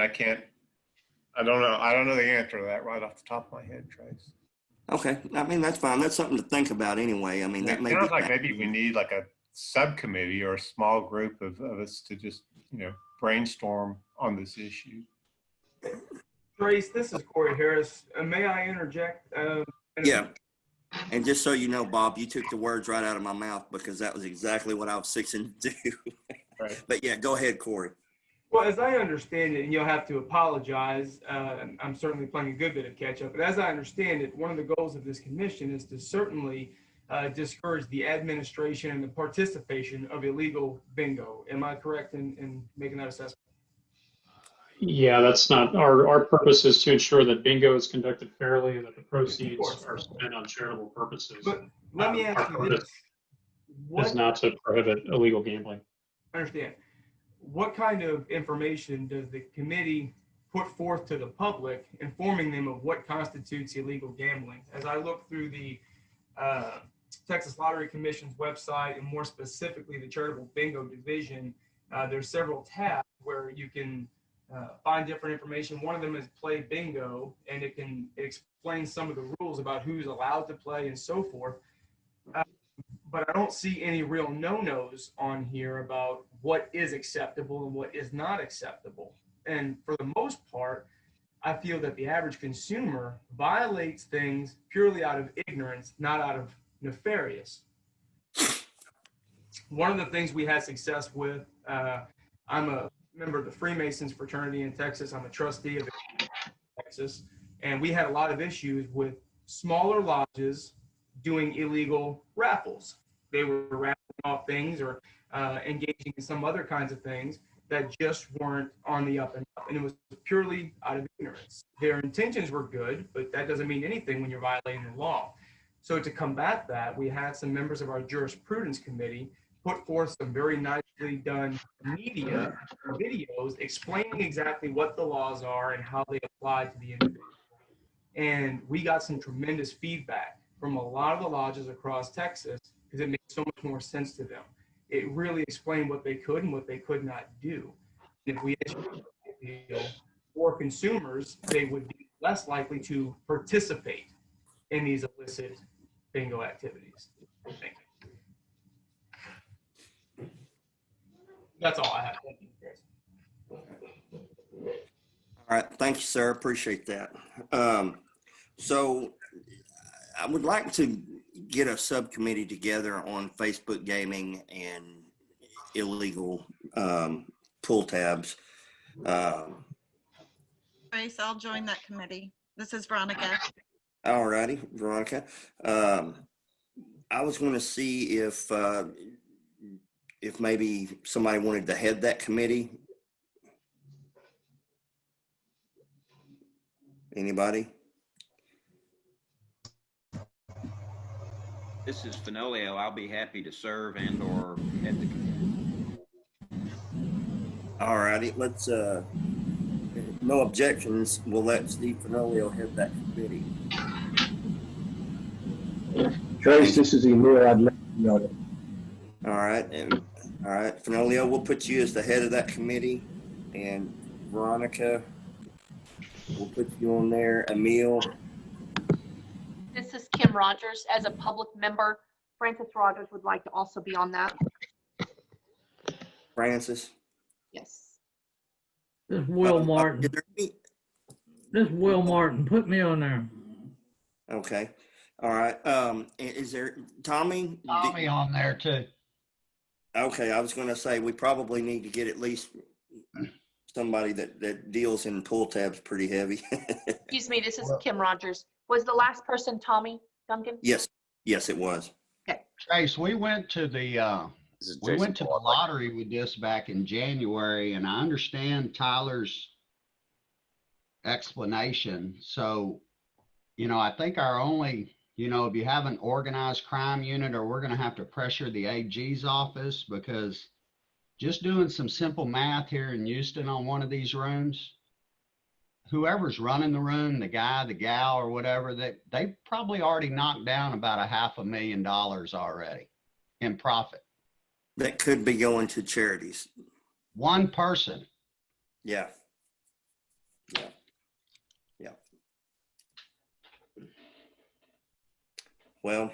the answer to that right off the top of my head, Trace. Okay. That's fine. That's something to think about anyway. That may sounds be like maybe we need like a subcommittee or a small group of us to just, brainstorm on this issue. Trace, this is Corey Harris. May I interject? Yeah. And just so you know, Bob, you took the words right out of my mouth because that was exactly what I was fixing to do. Right. But yeah, go ahead, Corey. Well, as I understand it, and you'll have to apologize, I'm certainly playing a good bit of catch up, but as I understand it, one of the goals of this commission is to certainly discourage the administration and the participation of illegal bingo. Am I correct in making that assessment? Yeah, that's not, our purpose is to ensure that bingo is conducted fairly and that the proceeds are spent on charitable purposes. But let me ask Our you purpose this. is not to prohibit illegal gambling. I understand. What kind of information does the committee put forth to the public, informing them of what constitutes illegal gambling? As I look through the Texas Lottery Commission's website, and more specifically the Charitable Bingo Division, there's several tabs where you can find different information. One of them is Play Bingo, and it explains some of the rules about who's allowed to play and so forth. But I don't see any real no-nos on here about what is acceptable and what is not acceptable. And for the most part, I feel that the average consumer violates things purely out of ignorance, not out of nefarious. One of the things we had success with, I'm a member of the Freemasons fraternity in Texas. I'm a trustee of the Texas, and we had a lot of issues with smaller lodges doing illegal raffles. They were raffling off things or engaging in some other kinds of things that just weren't on the up and up. And it was purely out of ignorance. Their intentions were good, but that doesn't mean anything when you're violating the law. So to combat that, we had some members of our jurisprudence committee put forth some very nicely done media videos explaining exactly what the laws are and how they apply to the individual. And we got some tremendous feedback from a lot of the lodges across Texas because it made so much more sense to them. It really explained what they could and what they could not do. If we issued a deal for consumers, they would be less likely to participate in these illicit bingo activities. Thank you. That's all I have. Thank you, Chris. All right, thank you, sir. Appreciate that. So I would like to get a subcommittee together on Facebook gaming and illegal pull tabs. Grace, I'll join that committee. This is Veronica. All righty, Veronica. I was going to see if maybe somebody wanted to head that committee. Anybody? This is Fenolio. I'll be happy to serve and or head the committee. All righty, let's, no objections, we'll let Steve Fenolio head that committee. Trace, this is Emil. I'd let you know that. All right, Fenolio, we'll put you as the head of that committee, and Veronica, we'll put you on there. Emil. This is Kim Rogers. As a public member, Francis Rogers would like to also be on that. Francis. Yes. This is Will Martin. This is Will Martin. Put me on there. Okay. All right. Is there Tommy? Tommy on there too. Okay. I was going to say we probably need to get at least somebody that deals in pull tabs pretty heavy. Excuse me, this is Kim Rogers. Was the last person Tommy Duncan? Yes. Yes, it was. Okay. Trace, we went to the lottery with this back in January, and I understand Tyler's explanation. So, I think our only, if you have an organized crime unit, or we're going to have to pressure the AG's office, because just doing some simple math here in Houston on one of these rooms, whoever's running the room, the guy, the gal, or whatever, they probably already knocked down about $500,000 already in profit. That could be going to charities. One person. Yeah. Yeah. Yeah. Well,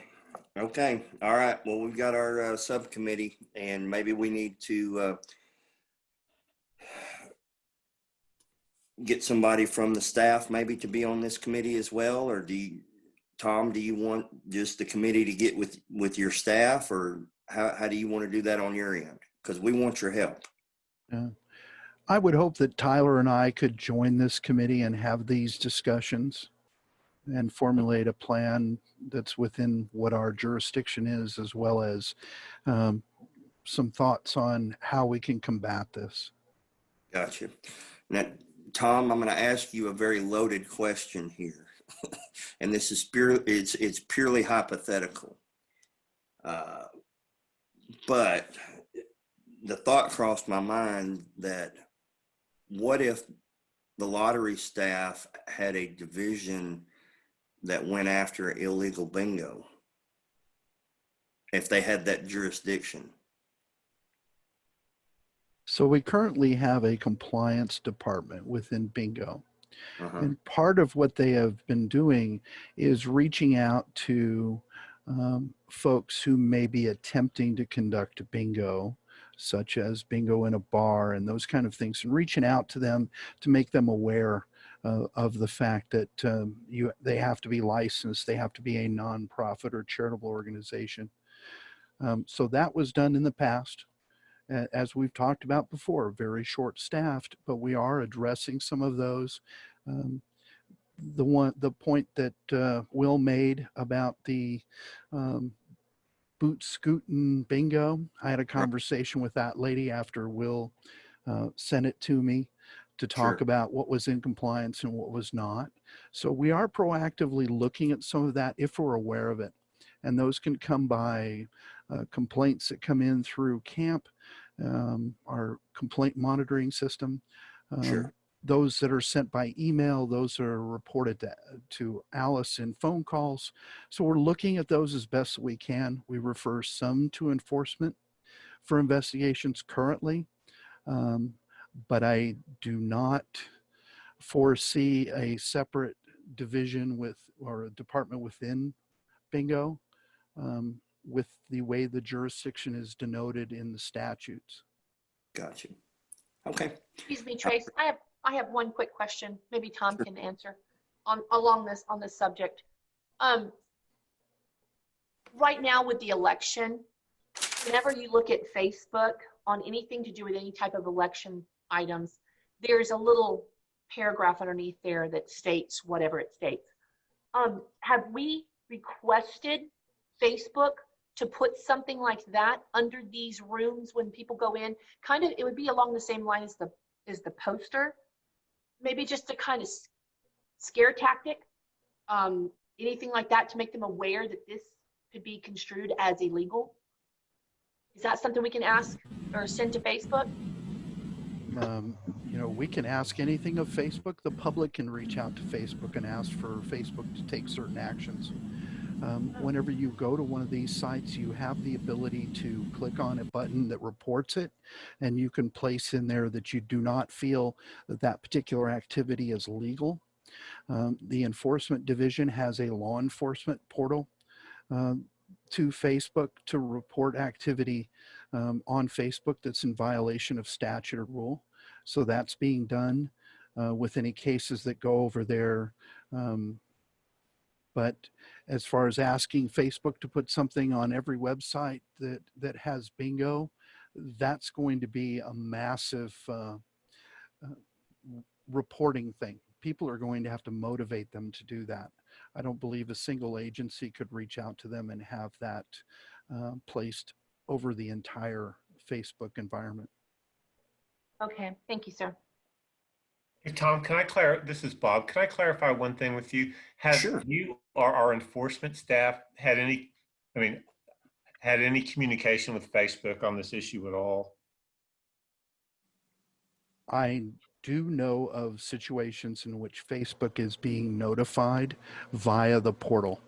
okay. All right. Well, we've got our subcommittee, and maybe we need to get somebody from the staff maybe to be on this committee as well, or Tom, do you want just the committee to get with your staff, or how do you want to do that on your end? Because we want your help. Yeah. I would hope that Tyler and I could join this committee and have these discussions and formulate a plan that's within what our jurisdiction is, as well as some thoughts on how we can combat this. Gotcha. Now, Tom, I'm going to ask you a very loaded question here, and this is it's purely hypothetical. But the thought crossed my mind that what if the lottery staff had a division that went after illegal bingo, if they had that jurisdiction? So we currently have a compliance department within bingo. And part of what they have been doing is reaching out to folks who may be attempting to conduct bingo, such as bingo in a bar and those kind of things, and reaching out to them to make them aware of the fact that they have to be licensed, they have to be a nonprofit or charitable organization. So that was done in the past. As we've talked about before, very short-staffed, but we are addressing some of those. The point that Will made about the boot scootin' bingo, I had a conversation with that lady after Will sent it to me to talk about what was in compliance and what was not. So we are proactively looking at some of that if we're aware of it. And those can come by complaints that come in through CAMP, our complaint monitoring system. Those that are sent by email, those are reported to Alice in phone calls. So we're looking at those as best we can. We refer some to enforcement for investigations currently, but I do not foresee a separate division or a department within bingo with the way the jurisdiction is denoted in the statutes. Gotcha. Okay. Excuse me, Trace. I have one quick question. Maybe Tom can answer on this subject. Right now with the election, whenever you look at Facebook on anything to do with any type of election items, there's a little paragraph underneath there that states whatever it states. Have we requested Facebook to put something like that under these rooms when people go in? Kind of, it would be along the same line as the poster. Maybe just a kind of scare tactic, anything like that to make them aware that this could be construed as illegal. Is that something we can ask or send to Facebook? You know, we can ask anything of Facebook. The public can reach out to Facebook and ask for Facebook to take certain actions. Whenever you go to one of these sites, you have the ability to click on a button that reports it, and you can place in there that you do not feel that that particular activity is legal. The enforcement division has a law enforcement portal to Facebook to report activity on Facebook that's in violation of statute or rule. So that's being done with any cases that go over there. But as far as asking Facebook to put something on every website that has bingo, that's going to be a massive reporting thing. People are going to have to motivate them to do that. I don't believe a single agency could reach out to them and have that placed over the entire Facebook environment. Okay, thank you, sir. Hey, Tom, this is Bob. Can I clarify one thing with you? Have you or our enforcement staff had any communication with Facebook on this issue at all? I do know of situations in which Facebook is being notified via the portal.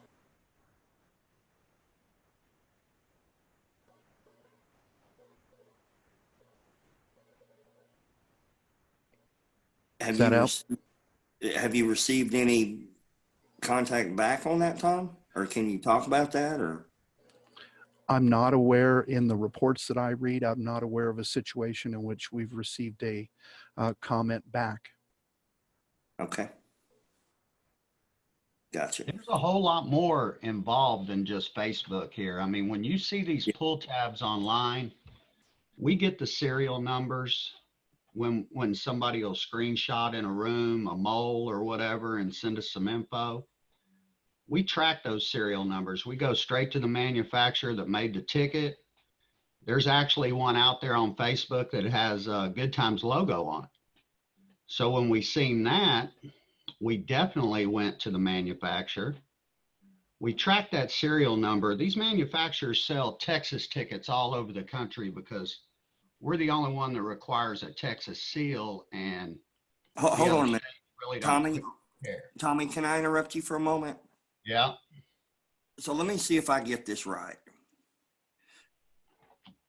Have you received any contact back on that, Tom? Or can you talk about that? Or I'm not aware, in the reports that I read, I'm not aware of a situation in which we've received a comment back. Okay. Gotcha. There's a whole lot more involved than just Facebook here. I mean, when you see these pull tabs online, we get the serial numbers. when somebody will screenshot in a room, a mole or whatever, and send us some info. We track those serial numbers. We go straight to the manufacturer that made the ticket. There's actually one out there on Facebook that has a Good Times logo on it. So when we seen that, we definitely went to the manufacturer. We tracked that serial number. These manufacturers sell Texas tickets all over the country because we're the only one that requires a Texas seal, and Hold on a minute. really Tommy, care. Tommy, can I interrupt you for a moment? Yeah. So let me see if I get this right.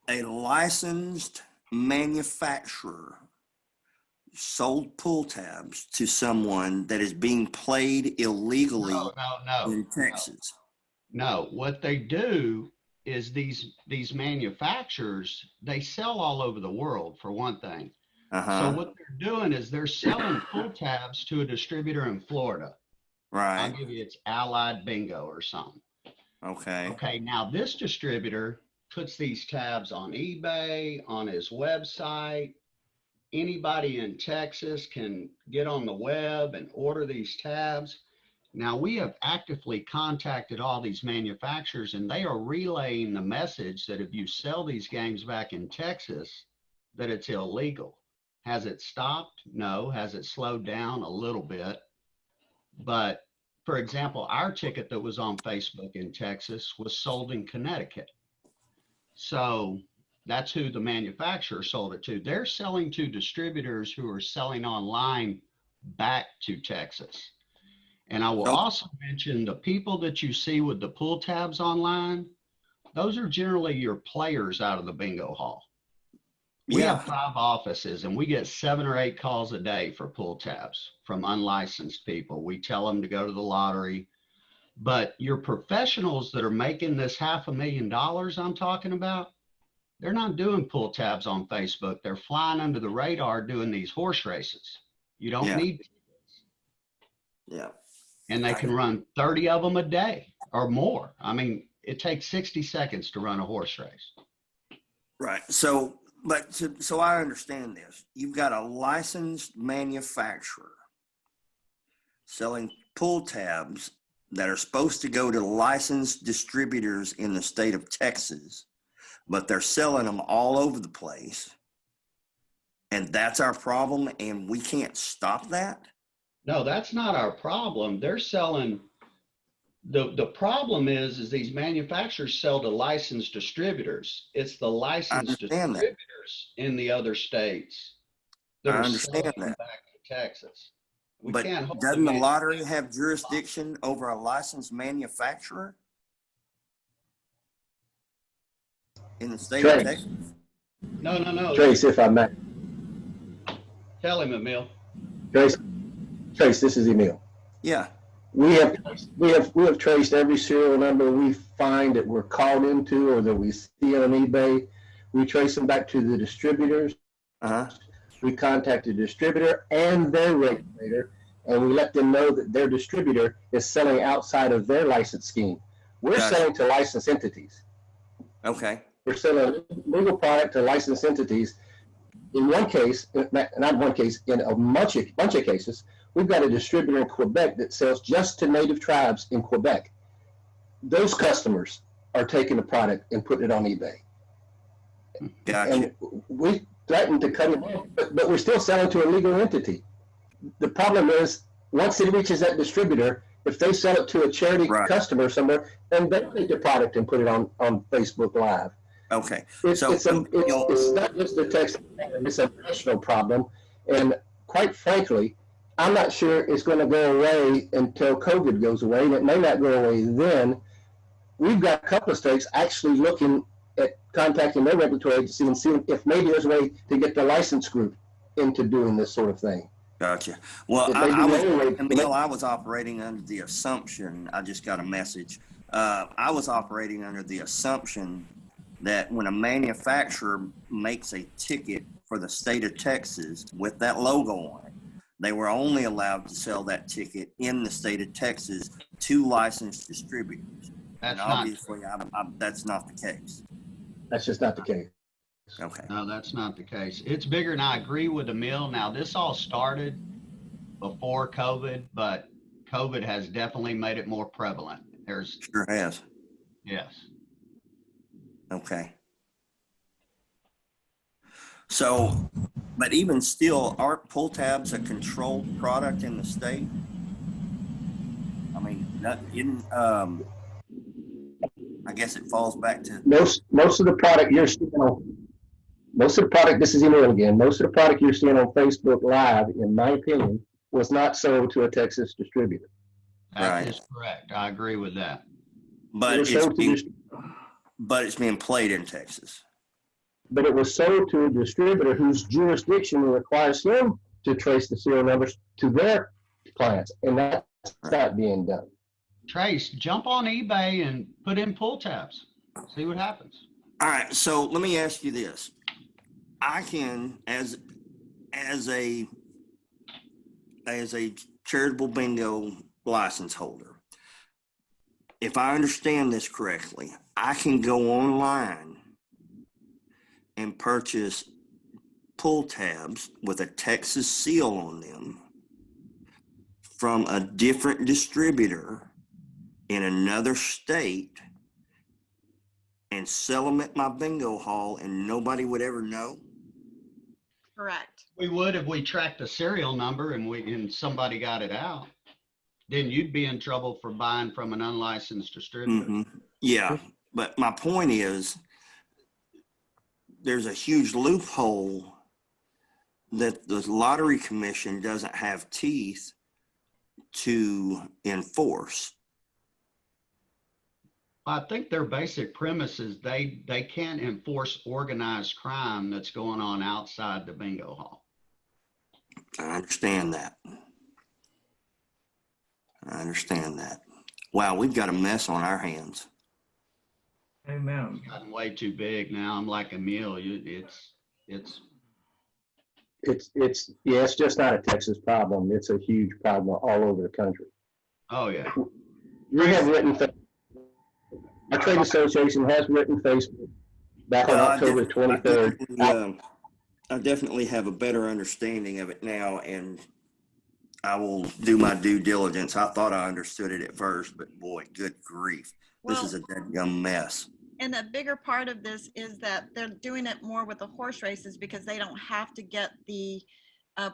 A licensed manufacturer sold pull tabs to someone that is being played illegally in Texas. No, what they do is these manufacturers, they sell all over the world, for one thing. So what they're doing is they're selling pull tabs to a distributor in Florida. Right. I'll give you, it's Allied Bingo or something. Okay. Okay, now this distributor puts these tabs on eBay, on his website. Anybody in Texas can get on the web and order these tabs. Now, we have actively contacted all these manufacturers, and they are relaying the message that if you sell these games back in Texas, that it's illegal. Has it stopped? No. Has it slowed down? A little bit. But, for example, our ticket that was on Facebook in Texas was sold in Connecticut. So that's who the manufacturer sold it to. They're selling to distributors who are selling online back to Texas. And I will also mention the people that you see with the pull tabs online, those are generally your players out of the bingo hall. We have 5 offices and we get 7 or 8 calls a day for pull tabs from unlicensed people. We tell them to go to the lottery. But your professionals that are making this $500,000 I'm talking about, they're not doing pull tabs on Facebook. They're flying under the radar doing these horse races. You don't need tickets. Yeah. And they can run 30 of them a day or more. I mean, it takes 60 seconds to run a horse race. Right. So I understand this. You've got a licensed manufacturer selling pull tabs that are supposed to go to licensed distributors in the state of Texas, but they're selling them all over the place. And that's our problem, and we can't stop that? No, that's not our problem. They're selling, the problem is these manufacturers sell to licensed distributors. It's the licensed distributors in the other states that are selling them back to Texas. But doesn't the lottery have jurisdiction over a licensed manufacturer in the state of Texas? No. Trace, if I may. Tell him, Emil. Trace, this is Emil. Yeah. We have traced every serial number we find that we're called into or that we see on eBay. We trace them back to the distributors. We contact the distributor and their regulator, and we let them know that their distributor is selling outside of their license scheme. We're selling to licensed entities. Okay. We're selling legal product to licensed entities. In one case, not one case, in a bunch of cases, we've got a distributor in Quebec that sells just to native tribes in Quebec. Those customers are taking the product and putting it on eBay. Gotcha. And we threatened to cut it off, but we're still selling to a legal entity. The problem is, once it reaches that distributor, if they sell it to a charity customer somewhere, then they take the product and put it on Facebook Live. Okay. It's not just a Texas problem, it's a national problem. And quite frankly, I'm not sure it's going to go away until COVID goes away, and it may not go away then. We've got a couple of states actually looking at contacting their regulatory agency and seeing if maybe there's a way to get the license group into doing this sort of thing. Gotcha. Well, I was operating under the assumption, I just got a message. I was operating under the assumption that when a manufacturer makes a ticket for the state of Texas with that logo on it, they were only allowed to sell that ticket in the state of Texas to licensed distributors. That's and obviously, that's not the case. That's just not the case. Okay. No, that's not the case. It's bigger, and I agree with Emil. Now, this all started before COVID, but COVID has definitely made it more prevalent. There's, Sure has. yes. Okay. So, but even still, aren't pull tabs a controlled product in the state? I mean, I guess it falls back to, Most of the product you're seeing on, most of the product, this is Emil again, most of the product you're seeing on Facebook Live, in my opinion, was not sold to a Texas distributor. That is correct. I agree with that. but it's being played in Texas. But it was sold to a distributor whose jurisdiction requires him to trace the serial numbers to their clients, and that's not being done. Trace, jump on eBay and put in pull tabs. See what happens. All right, so let me ask you this. I can, as a charitable bingo license holder, if I understand this correctly, I can go online and purchase pull tabs with a Texas seal on them from a different distributor in another state and sell them at my bingo hall and nobody would ever know? Correct. We would if we tracked the serial number and somebody got it out. Then you'd be in trouble for buying from an unlicensed distributor. Mm-hmm. Yeah, but my point is, there's a huge loophole that the Lottery Commission doesn't have teeth to enforce. I think their basic premise is they can't enforce organized crime that's going on outside the bingo hall. I understand that. Wow, we've got a mess on our hands. Amen. It's gotten way too big now. I'm like Emil. It's just not a Texas problem. It's a huge problem all over the country. Oh yeah. We have written, our trade association has written Facebook back on October 23rd. I definitely have a better understanding of it now, and I will do my due diligence. I thought I understood it at first, but boy, good grief. This is a dead-gum mess. And a bigger part of this is that they're doing it more with the horse races because they don't have to get the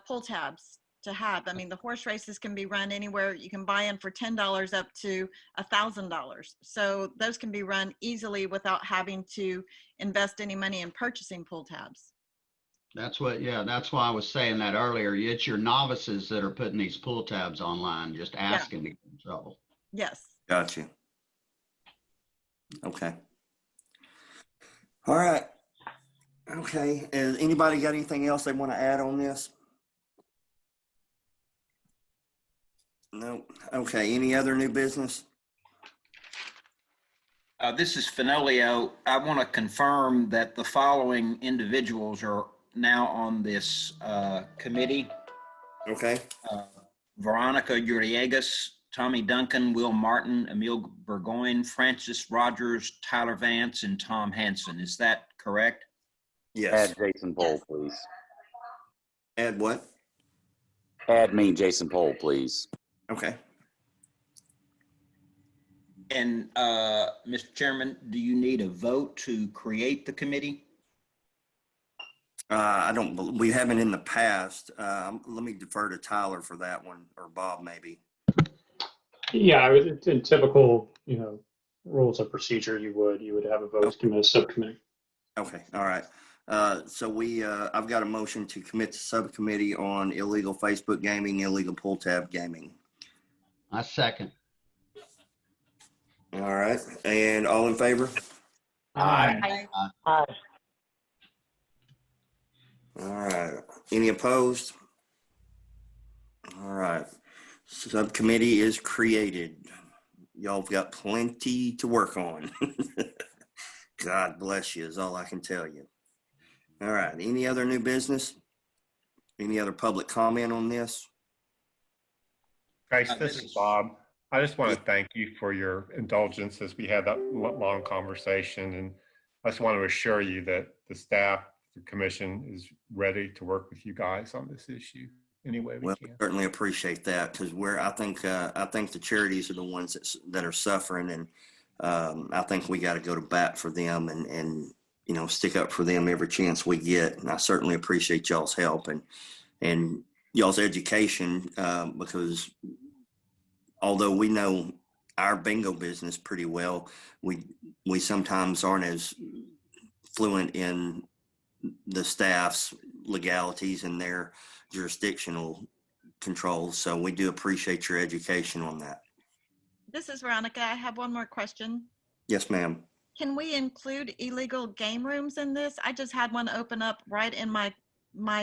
pull tabs to have. I mean, the horse races can be run anywhere. You can buy in for $10 up to $1,000. So those can be run easily without having to invest any money in purchasing pull tabs. That's why I was saying that earlier. It's your novices that are putting these pull tabs online, just asking to get in trouble. Yes. Got you. Okay. All right. Okay. Has anybody got anything else they want to add on this? No. Okay. Any other new business? This is Fenolio. I want to confirm that the following individuals are now on this committee. Okay. Veronica Uriegas, Tommy Duncan, Will Martin, Emil Burgoyne, Francis Rogers, Tyler Vance, and Tom Hansen. Is that correct? Yes. Add Jason Pohl, please. Add what? Add me, Jason Pohl, please. Okay. And Mr. Chairman, do you need a vote to create the committee? We haven't in the past. Let me defer to Tyler for that one, or Bob maybe. Yeah, in typical, rules of procedure, you would have a vote commit a subcommittee. Okay, all right. So I've got a motion to commit to subcommittee on illegal Facebook gaming, illegal pull tab gaming. I second. All right, and all in favor? Aye. Aye. All right. Any opposed? All right. Subcommittee is created. Y'all have got plenty to work on. God bless you is all I can tell you. All right. Any other new business? Any other public comment on this? Trace, this is Bob. I just want to thank you for your indulgence as we had that long conversation. And I just want to assure you that the staff, the commission is ready to work with you guys on this issue any way we Well, can. certainly appreciate that because I think the charities are the ones that are suffering, and I think we got to go to bat for them and stick up for them every chance we get. And I certainly appreciate y'all's help and y'all's education because although we know our bingo business pretty well, we sometimes aren't as fluent in the staff's legalities and their jurisdictional controls. So we do appreciate your education on that. This is Veronica. I have one more question. Yes, ma'am. Can we include illegal game rooms in this? I just had one open up right in my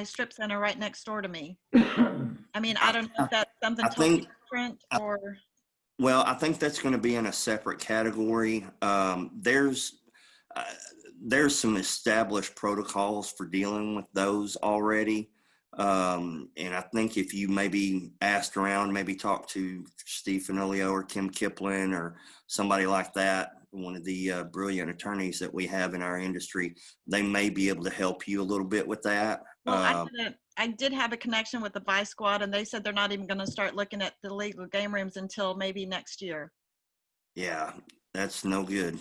strip center right next door to me. I mean, I don't know if that's something totally different or. Well, I think that's going to be in a separate category. There's some established protocols for dealing with those already. And I think if you maybe asked around, maybe talked to Steve Fenolio or Kim Kipling or somebody like that, one of the brilliant attorneys that we have in our industry, they may be able to help you a little bit with that. Well, I did have a connection with the Vice Squad, and they said they're not even going to start looking at the legal game rooms until maybe next year. Yeah, that's no good.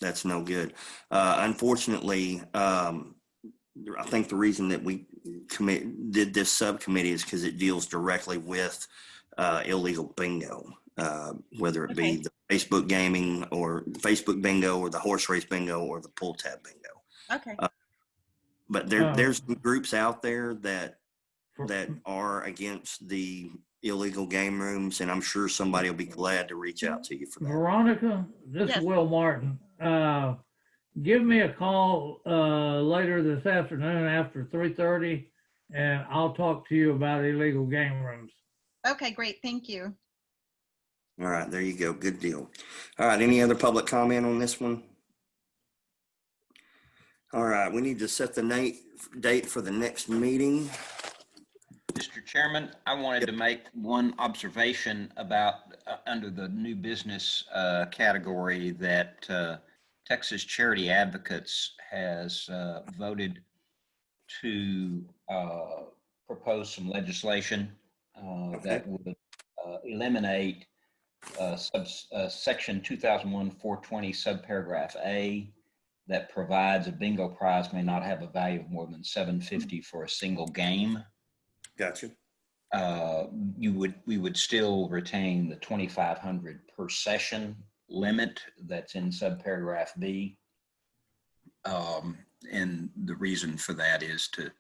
That's no good. Unfortunately, I think the reason that we did this subcommittee is because it deals directly with illegal bingo, whether it be the Facebook gaming or Facebook bingo or the horse race bingo or the pull tab bingo. Okay. But there's some groups out there that are against the illegal game rooms, and I'm sure somebody will be glad to reach out to you for that. Veronica, this is Will Martin. Give me a call later this afternoon after 3:30, and I'll talk to you about illegal game rooms. Okay, great. Thank you. All right, there you go. Good deal. All right, any other public comment on this one? All right, we need to set the date for the next meeting. Mr. Chairman, I wanted to make one observation about under the new business category that Texas Charity Advocates has voted to propose some legislation that would eliminate section 2001-420 subparagraph A that provides a bingo prize may not have a value of more than $750 for a single game. Gotcha. We would still retain the $2,500 per session limit that's in subparagraph B. And the reason for that is to,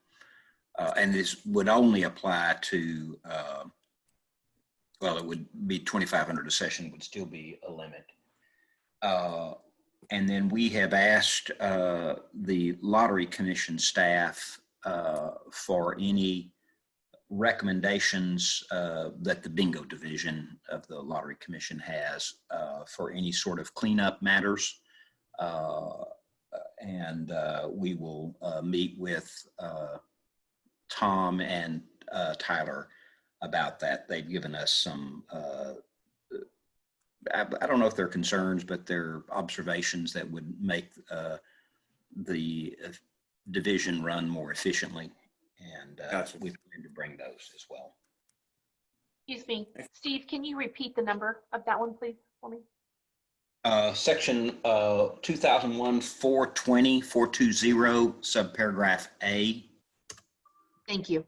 and this would only apply to, well, it would be $2,500 a session would still be a limit. And then we have asked the Lottery Commission staff for any recommendations that the bingo division of the Lottery Commission has for any sort of cleanup matters. And we will meet with Tom and Tyler about that. They've given us some, I don't know if they're concerns, but they're observations that would make the division run more efficiently. And we plan to bring those as well. Excuse me, Steve, can you repeat the number of that one, please, for me? Section 2001-420, subparagraph A. Thank you.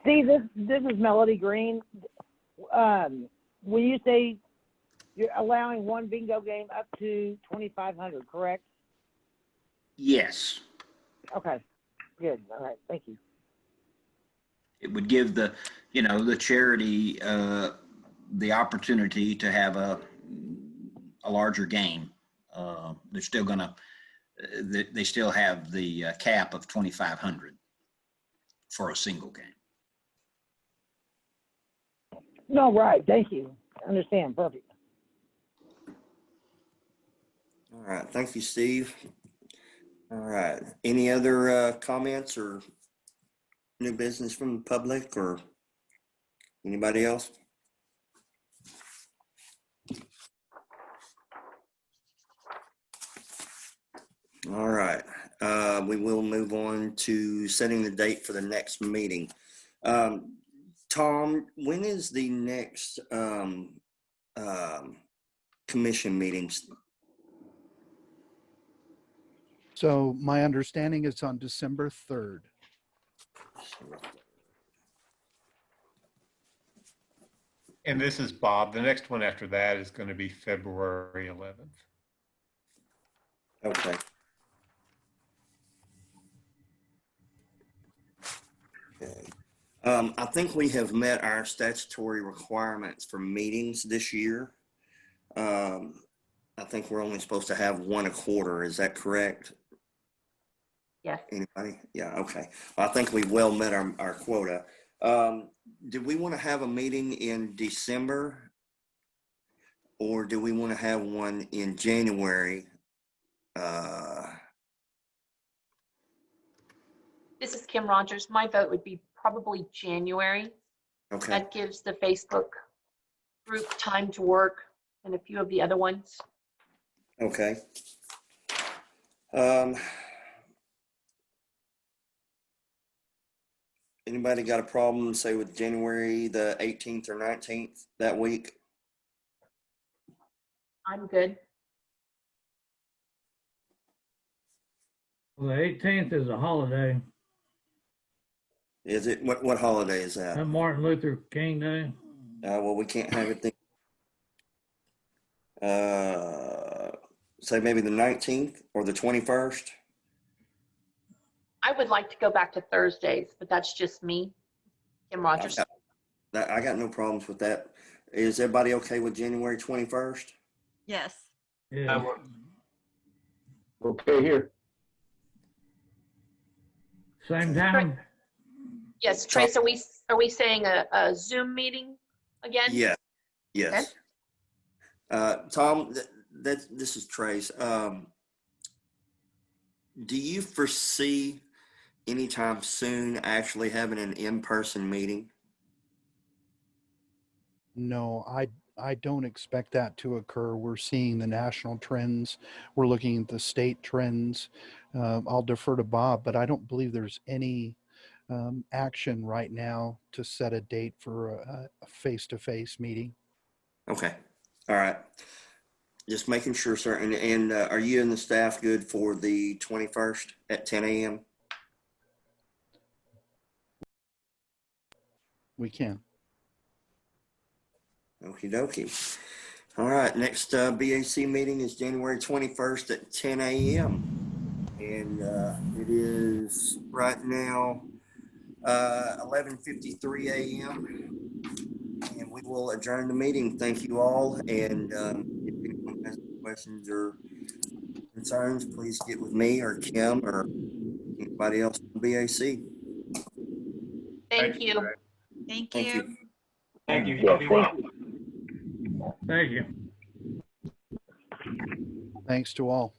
Steve, this is Melody Green. When you say you're allowing one bingo game up to 2,500, correct? Yes. Okay, good. All right, thank you. It would give the charity the opportunity to have a larger game. They're still gonna, they still have the cap of 2,500 for a single game. No, right. Thank you. I understand. Perfect. All right. Thank you, Steve. All right. Any other comments or new business from the public or anybody else? All right. We will move on to setting the date for the next meeting. Tom, when is the next commission meetings? So my understanding is on December 3rd. And this is Bob. The next one after that is going to be February 11th. Okay. Okay. I think we have met our statutory requirements for meetings this year. I think we're only supposed to have one a quarter. Is that correct? Yes. Anybody? Yeah, okay. I think we've well met our quota. Do we want to have a meeting in December, or do we want to have one in January? This is Kim Rogers. My vote would be probably January. Okay. That gives the Facebook group time to work and a few of the other ones. Okay. Anybody got a problem, say, with January the 18th or 19th that week? I'm good. Well, the 18th is a holiday. Is it? What holiday is that? Martin Luther King Day. Well, we can't have it then. Say maybe the 19th or the 21st. I would like to go back to Thursdays, but that's just me. Kim Rogers. I got no problems with that. Is everybody okay with January 21st? Yes. Yeah. Okay, here. Same time? Yes, Trace, are we saying a Zoom meeting again? Yeah. Yes. Tom, this is Trace. Do you foresee anytime soon actually having an in-person meeting? No, I don't expect that to occur. We're seeing the national trends. We're looking at the state trends. I'll defer to Bob, but I don't believe there's any action right now to set a date for a face-to-face meeting. Okay. All right. Just making sure, sir. And are you and the staff good for the 21st at 10 a.m.? We can. Okie dokie. All right. Next BAC meeting is January 21st at 10 a.m. And it is right now 11:53 a.m. And we will adjourn the meeting. Thank you all. And if anyone has questions or concerns, please get with me or Kim or anybody else from BAC. Thank you. Thank Thank you. you. Thank you. Y'all be well. Thank you. Thanks to all.